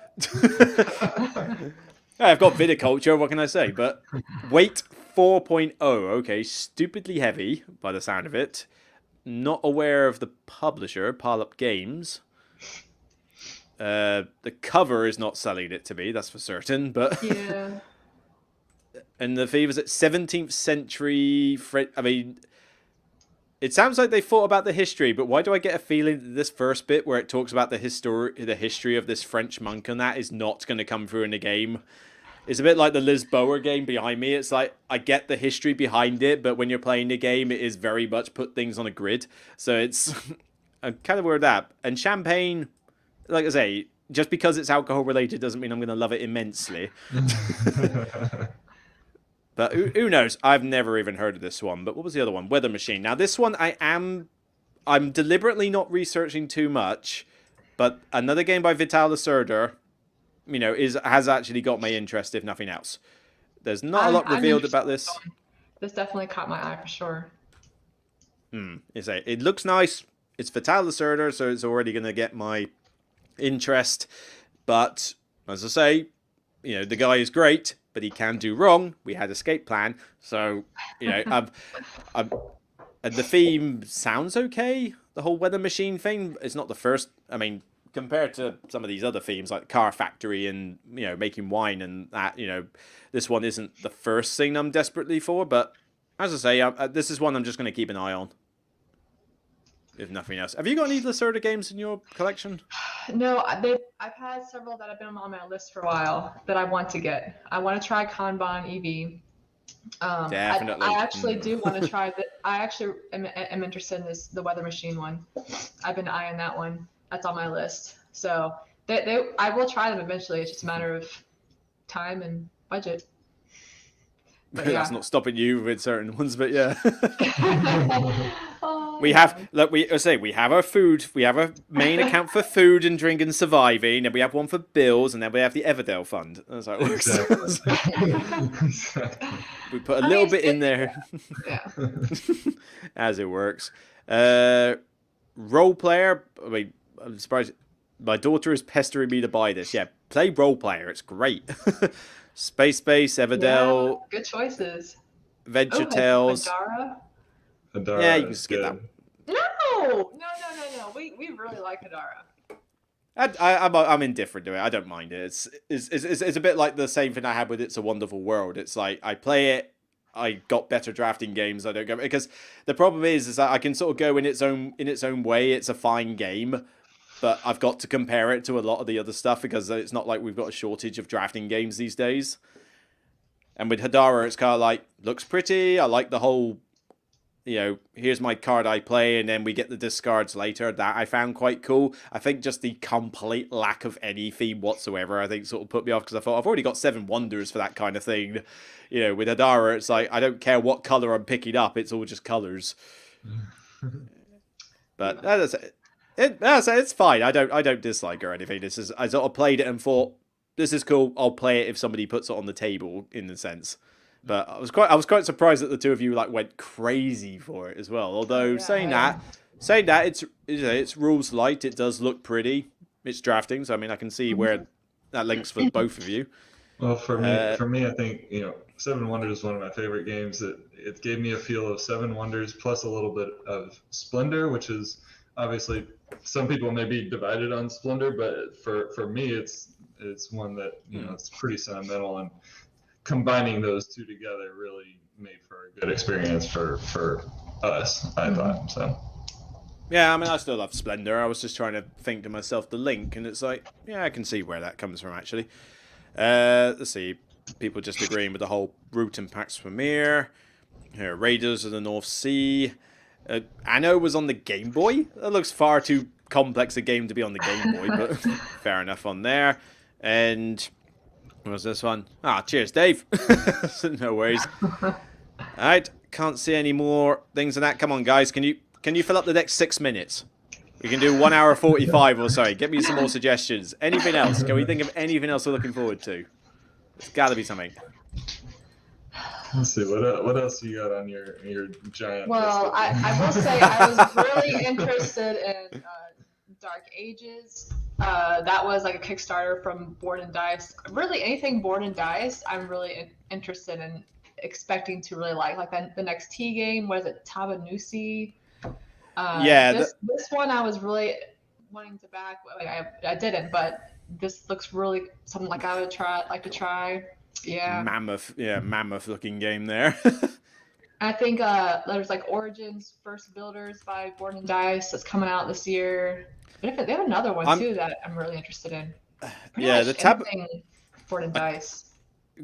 I've got viticulture, what can I say? But weight 4.0, okay, stupidly heavy by the sound of it. Not aware of the publisher, Pile Up Games. The cover is not selling it to me, that's for certain. But Yeah. and the theme is at 17th century. I mean, it sounds like they thought about the history, but why do I get a feeling that this first bit where it talks about the history of this French monk and that is not going to come through in the game? It's a bit like the Lisboa game behind me. It's like, I get the history behind it, but when you're playing the game, it is very much put things on a grid. So it's... I'm kind of worried that. And champagne, like I say, just because it's alcohol related doesn't mean I'm going to love it immensely. But who knows? I've never even heard of this one. But what was the other one? Weather Machine. Now, this one I'm deliberately not researching too much. But another game by Vital Lacerda, you know, has actually got my interest, if nothing else. There's not a lot revealed about this. This definitely caught my eye for sure. It looks nice. It's Vital Lacerda, so it's already going to get my interest. But, as I say, you know, the guy is great, but he can do wrong. We had Escape Plan. So, you know, and the theme sounds okay. The whole Weather Machine thing. It's not the first. I mean, compared to some of these other themes like Car Factory and, you know, making wine and that, you know, this one isn't the first thing I'm desperately for. But as I say, this is one I'm just going to keep an eye on, if nothing else. Have you got any Lacerda games in your collection? No, I've had several that have been on my list for a while that I want to get. I want to try Kanban EV. Definitely. I actually do want to try that. I actually am interested in the Weather Machine one. I've been eyeing that one. That's on my list. So I will try them eventually. It's just a matter of time and budget. But That's not stopping you with certain ones, but yeah. Oh, We have, look, we have our food. We have a main account for food and drink and surviving, and we have one for bills, and then we have the Everdale Fund. That's how it works. Exactly. We put a little bit in there, Yeah. as it works. Role player. I mean, I'm surprised. My daughter is pestering me to buy this. Yeah, play role player. It's great. Space Base, Everdale, Yeah, good choices. Venture Tales. Hadara? Yeah, you can skip that. No. We really like Hadara. I'm indifferent to it. I don't mind it. It's a bit like the same thing I had with It's a Wonderful World. It's like I play it. I got better drafting games. I don't go because the problem is that I can sort of go in its own way. It's a fine game, but I've got to compare it to a lot of the other stuff because it's not like we've got a shortage of drafting games these days. And with Hadara, it's kind of like looks pretty. I like the whole, you know, here's my card I play, and then we get the discards later. That I found quite cool. I think just the complete lack of any theme whatsoever, I think, sort of put me off because I thought I've already got 7 Wonders for that kind of thing. You know, with Hadara, it's like I don't care what color I'm picking up; it's all just colors. But that's it. It's fine. I don't dislike it or anything. This is I sort of played it and thought this is cool. I'll play it if somebody puts it on the table, in the sense. But I was quite surprised that the two of you like went crazy for it as well. Although saying that it's rules light. It does look pretty. It's drafting, so I mean I can see where that links for both of you. Well, for me, I think, you know, Seven Wonders is one of my favorite games. It gave me a feel of Seven Wonders plus a little bit of Splendor, which is obviously some people may be divided on Splendor, but for me, it's one that, you know, it's pretty sentimental, and combining those two together really made for a good experience for us, I thought. So. Yeah, I mean, I still love Splendor. I was just trying to think to myself the link, and it's like, yeah, I can see where that comes from, actually. Let's see. People just agreeing with the whole Root and Pax Premier. Here, Raiders of the North Sea. Anno was on the Game Boy. That looks far too complex a game to be on the Game Boy, but fair enough on there. And what was this one? Cheers, Dave. No worries. All right, can't see any more things than that. Come on, guys. Can you fill up the next 6 minutes? We can do 1 hour 45 or so. Get me some more suggestions. Anything else? Can we think of anything else we're looking forward to? There's got to be something. Let's see what else you got on your giant Well, list of- I will say I was really interested in Dark Ages. That was like a Kickstarter from Board and Dice. Really, anything Board and Dice, I'm really interested in, expecting to really like. Like the next T game, was it Tabanusi? Yeah, This one I was really wanting to back. Like I didn't, but this looks really something like I would like to try. Yeah. mammoth looking game there. I think there's like Origins First Builders by Board and Dice that's coming out this year. They have another one too that I'm really interested in. Pretty Yeah, much the anything Board and Dice.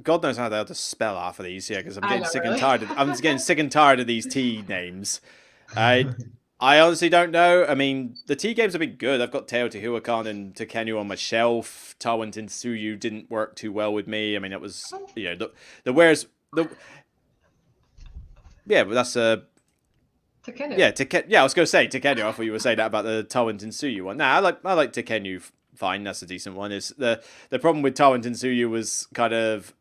God knows how to spell half of these, yeah, because I'm getting sick and really. tired. I'm just getting sick and tired of these T names. I honestly don't know. I mean, the T games have been good. I've got Teotihuacan and Tekenyu on my shelf. Tawon Tsuyu didn't work too well with me. I mean, it was, you know, the where's the. Yeah, but that's Tekenyu. Yeah, I was going to say Tekenyu. I thought you were saying that about the Tawon Tsuyu one. Nah, I like Tekenyu. Fine, that's a decent one. Is the problem with Tawon Tsuyu was kind of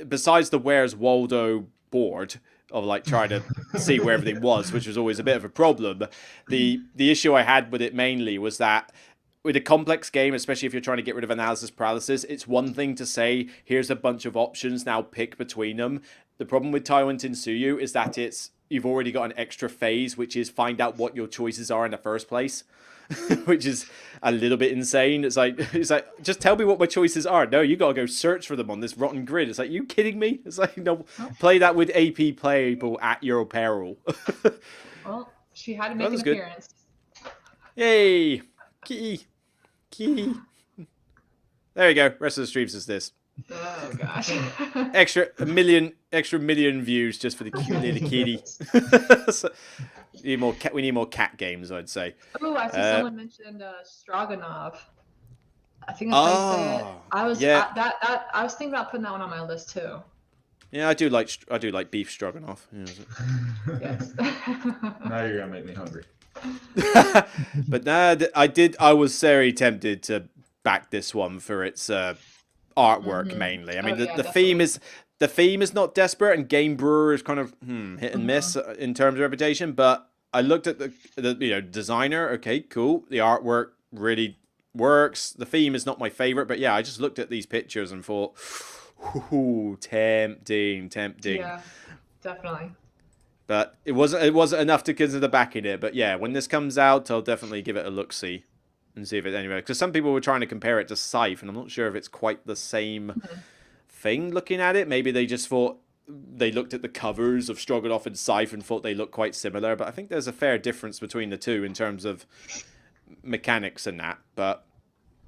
besides the Where's Waldo board of like trying to see where everything was, which was always a bit of a problem. The issue I had with it mainly was that with a complex game, especially if you're trying to get rid of analysis paralysis, it's one thing to say, here's a bunch of options, now pick between them. The problem with Taiwan Tinsuyu is that you've already got an extra phase, which is find out what your choices are in the first place. Which is a little bit insane. It's like just tell me what my choices are. No, you gotta go search for them on this rotten grid. It's like, you kidding me? It's like, no, play that with AP playable at your peril. Well, she had to make an appearance. Yay! Key. There you go. Rest of the streams is this. Oh gosh. extra million views just for the cute little kitty. So, we need more cat games, I'd say. Oh, I see someone mentioned Stroganoff. I think that's how you say it. I was thinking about putting that one on my list too. Yeah, I do like beef stroganoff. Yeah, Yes. Now you're gonna make me hungry. But I was very tempted to back this one for its artwork mainly. I mean, the theme is not desperate, and Game Brewer is kind of hit and miss in terms of reputation. But I looked at the designer. Okay, cool. The artwork really works. The theme is not my favorite, but yeah, I just looked at these pictures and thought, ooh, tempting. Yeah, definitely. But it wasn't enough to consider backing it. But yeah, when this comes out, I'll definitely give it a look-see and see if it anyway. Because some people were trying to compare it to Scythe, and I'm not sure if it's quite the same thing. Looking at it, maybe they just thought they looked at the covers of Stroganoff and Scythe and thought they looked quite similar. But I think there's a fair difference between the two in terms of mechanics and that. But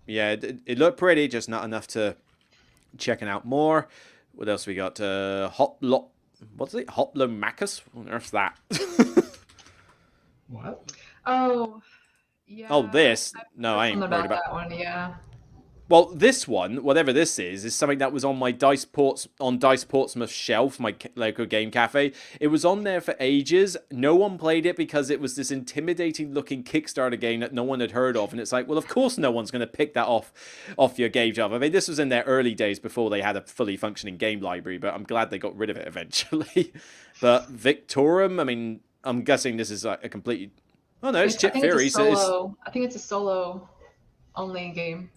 yeah, it looked pretty, just not enough to checking out more. What else we got? What's it? Hoplomachus? What on earth's that? What? Oh, yeah. Oh, this? No, I ain't worried about that one. Yeah. Well, this one, whatever this is something that was on my Dice Portsmouth shelf, my local game cafe. It was on there for ages. No one played it because it was this intimidating-looking Kickstarter game that no one had heard of. And it's like, well, of course no one's going to pick that off your game shelf. I mean, this was in their early days before they had a fully functioning game library, but I'm glad they got rid of it eventually. But Victorum, I mean, I'm guessing this is like a completely... Oh, no, it's Chip Theory. I think it's a solo-only game.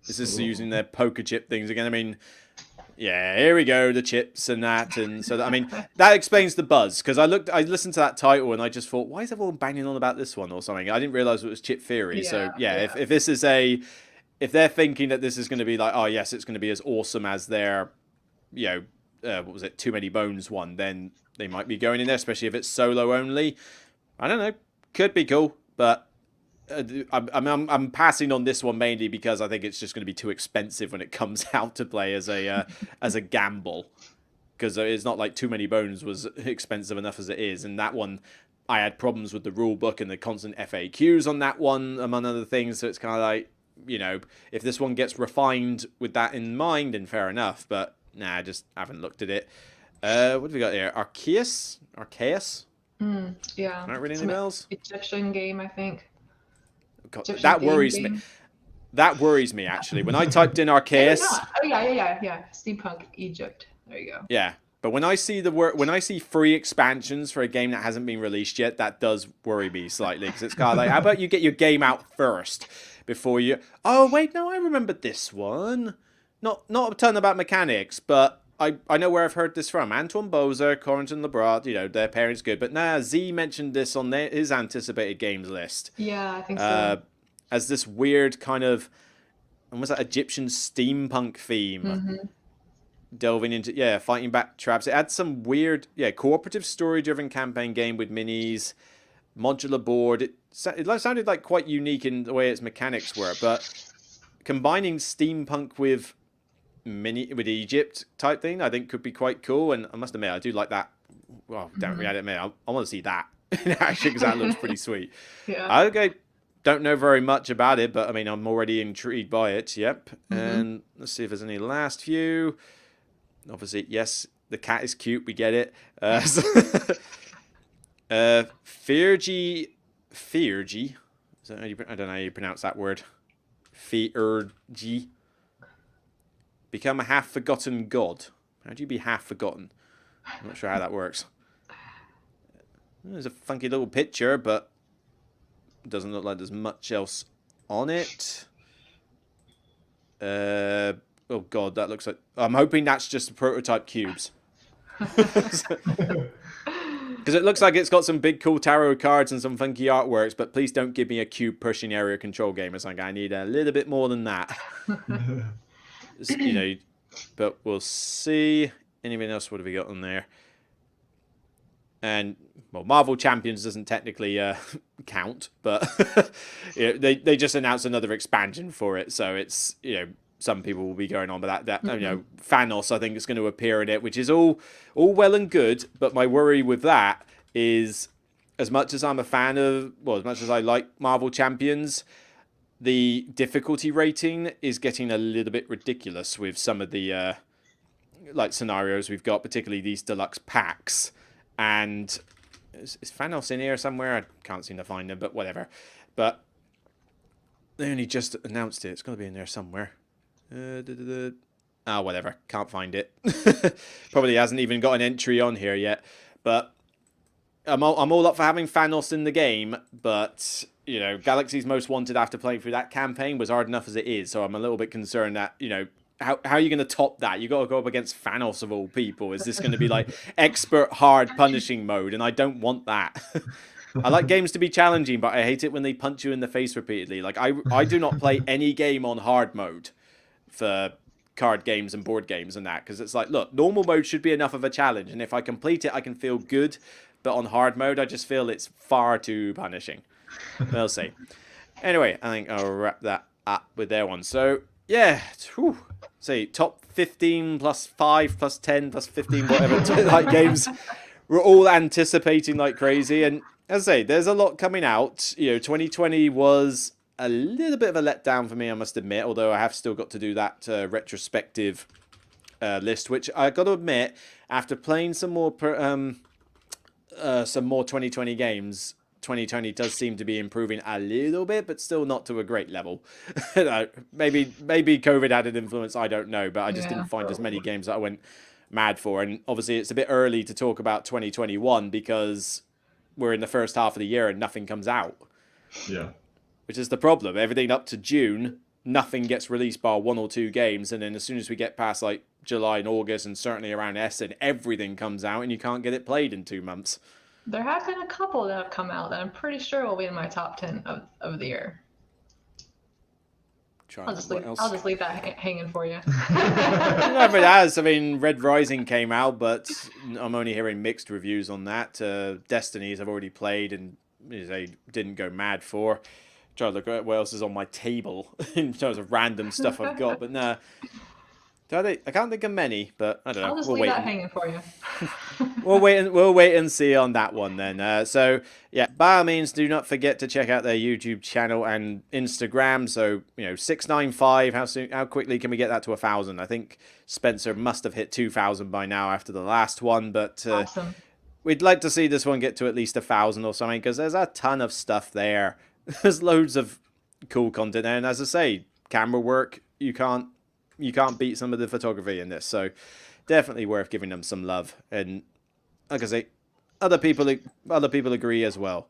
Is this using their poker chip things again? I mean, yeah, here we go, the chips and that, and so that, I mean, that explains the buzz, because I listened to that title and I just thought, why is everyone banging on about this one or something? I didn't realize it was Chip Theory. So yeah. If this is if they're thinking that this is going to be like, oh yes, it's going to be as awesome as their, what was it, Too Many Bones one, then they might be going in there, especially if it's solo only. I don't know, could be cool, but. I'm passing on this one mainly because I think it's just going to be too expensive when it comes out to play as a gamble, because it's not like Too Many Bones was expensive enough as it is, and that one I had problems with the rule book and the constant FAQs on that one, among other things. So it's kind of like, if this one gets refined with that in mind, then fair enough. But nah, I just haven't looked at it. What have we got here? Arceus? Yeah. Not really any Some bells. Egyptian game, I think. God, Egyptian that theme worries me. game. That worries me actually. When I typed in Maybe Arceus, not. Oh yeah. Steampunk Egypt. There you go. yeah. But when I see when I see free expansions for a game that hasn't been released yet, that does worry me slightly because it's kind of like, how about you get your game out first before you? Oh wait, no, I remember this one. Not a ton about mechanics, but I know where I've heard this from. Antoine Bozer, Corentin Lebrard, their parents good. But nah, Z mentioned this on his anticipated games list. Yeah, I think so. As this weird kind of almost like Egyptian steampunk theme. Delving into fighting back traps. It had some weird cooperative story driven campaign game with minis, modular board. It sounded like quite unique in the way its mechanics were, but combining steampunk with Egypt type thing I think could be quite cool. And I must admit I do like that. Well, don't really admit I want to see that actually because that looks pretty sweet. Yeah. Don't know very much about it, but I mean I'm already intrigued by it. Yep. And let's see if there's any last few. Obviously, yes, the cat is cute. We get it. Feargy. I don't know how you pronounce that word. Feargy. Become a half-forgotten god. How do you be half-forgotten? I'm not sure how that works. There's a funky little picture, but it doesn't look like there's much else on it. Oh god, that looks like... I'm hoping that's just the prototype cubes. Because it looks like it's got some big cool tarot cards and some funky artworks, but please don't give me a cube pushing area control game. It's like, I need a little bit more than that. But we'll see. Anything else? What have we got on there? And, well, Marvel Champions doesn't technically count, but they just announced another expansion for it, so it's, some people will be going on, but that Thanos I think is going to appear in it, which is all well and good. But my worry with that is, as much as I'm a fan of, as much as I like Marvel Champions, the difficulty rating is getting a little bit ridiculous with some of the scenarios we've got, particularly these deluxe packs. And is Thanos in here somewhere? I can't seem to find him, but whatever. But they only just announced it. It's going to be in there somewhere. Whatever. Can't find it. Probably hasn't even got an entry on here yet. But I'm all up for having Thanos in the game. But, Galaxy's Most Wanted after playing through that campaign was hard enough as it is. So I'm a little bit concerned that, how are you going to top that? You got to go up against Thanos of all people. Is this going to be like expert hard punishing mode? And I don't want that. I like games to be challenging, but I hate it when they punch you in the face repeatedly. Like I do not play any game on hard mode for card games and board games and that, because it's like, look, normal mode should be enough of a challenge, and if I complete it I can feel good, but on hard mode I just feel it's far too punishing. We'll see. Anyway, I think I'll wrap that up with their one. So yeah, say top 15 plus 5 plus 10 plus 15 whatever like games we're all anticipating like crazy. And as I say, there's a lot coming out. 2020 was a little bit of a letdown for me, I must admit, although I have still got to do that retrospective list, which I got to admit, after playing some more 2020 games, 2020 does seem to be improving a little bit, but still not to a great level. Maybe COVID had an influence, I don't know, but I just didn't find as many games that I went mad for. And obviously it's a bit early to talk about 2021 because we're in the first half of the year and nothing comes out. Yeah. Which is the problem. Everything up to June, nothing gets released bar 1 or 2 games, and then as soon as we get past like July and August, and certainly around Essen, everything comes out, and you can't get it played in 2 months. There have been a couple that have come out that I'm pretty sure will be in my top 10 of the year. I'll just leave that hanging for you. Never has. I mean, Red Rising came out, but I'm only hearing mixed reviews on that. Destinies I've already played and they didn't go mad for. Try to look at what else is on my table in terms of random stuff I've got, but nah. I can't think of many, but I don't know. I'll just leave that hanging for you. We'll wait and see on that one then. So yeah, by all means, do not forget to check out their YouTube channel and Instagram. So 695. How quickly can we get that to 1,000? I think Spencer must have hit 2,000 by now after the last one, but awesome. we'd like to see this one get to at least 1,000 or something, because there's a ton of stuff there. There's loads of cool content there, and as I say, camera work, you can't beat some of the photography in this. So definitely worth giving them some love. And like I say, other people agree as well.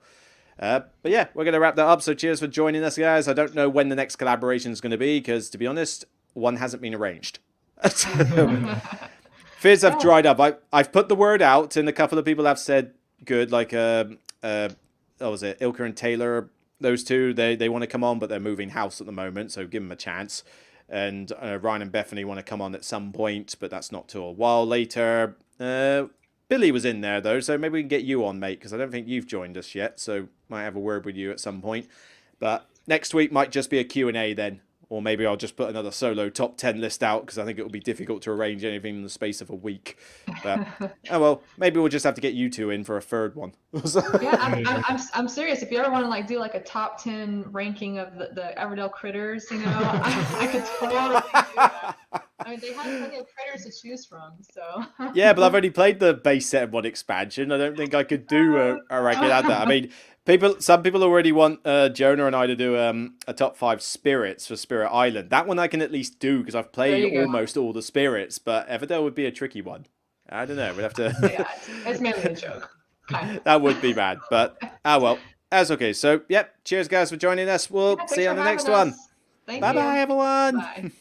But yeah, we're going to wrap that up. So cheers for joining us, guys. I don't know when the next collaboration is going to be, because to be honest, one hasn't been arranged. Fears have dried up. I've put the word out, and a couple of people have said good, like what was it, Ilka and Taylor, those two, they want to come on, but they're moving house at the moment, so give them a chance. And Ryan and Bethany want to come on at some point, but that's not till a while later. Billy was in there, though, so maybe we can get you on, mate, because I don't think you've joined us yet, so might have a word with you at some point. But next week might just be a Q&A then, or maybe I'll just put another solo top 10 list out, because I think it will be difficult to arrange anything in the space of a week. But, oh well, maybe we'll just have to get you two in for a third one. Yeah, I'm serious. If you ever want to like do like a top 10 ranking of the Everdell critters, you know, I could totally do that. I mean, they have plenty of critters to choose from, so. Yeah, but I've only played the base set of one expansion. I don't think I could do a ranking at that. I mean, some people already want Jonah and I to do a top 5 spirits for Spirit Island. That one I can at least do, because I've played almost all the spirits, but Everdell would be a tricky one. I don't know. We'd have to. Yeah, it's mainly a joke. That would be bad, but well, that's okay. So, yep. Cheers, guys, for joining us. We'll see you on the next one. Bye Bye, everyone. Bye.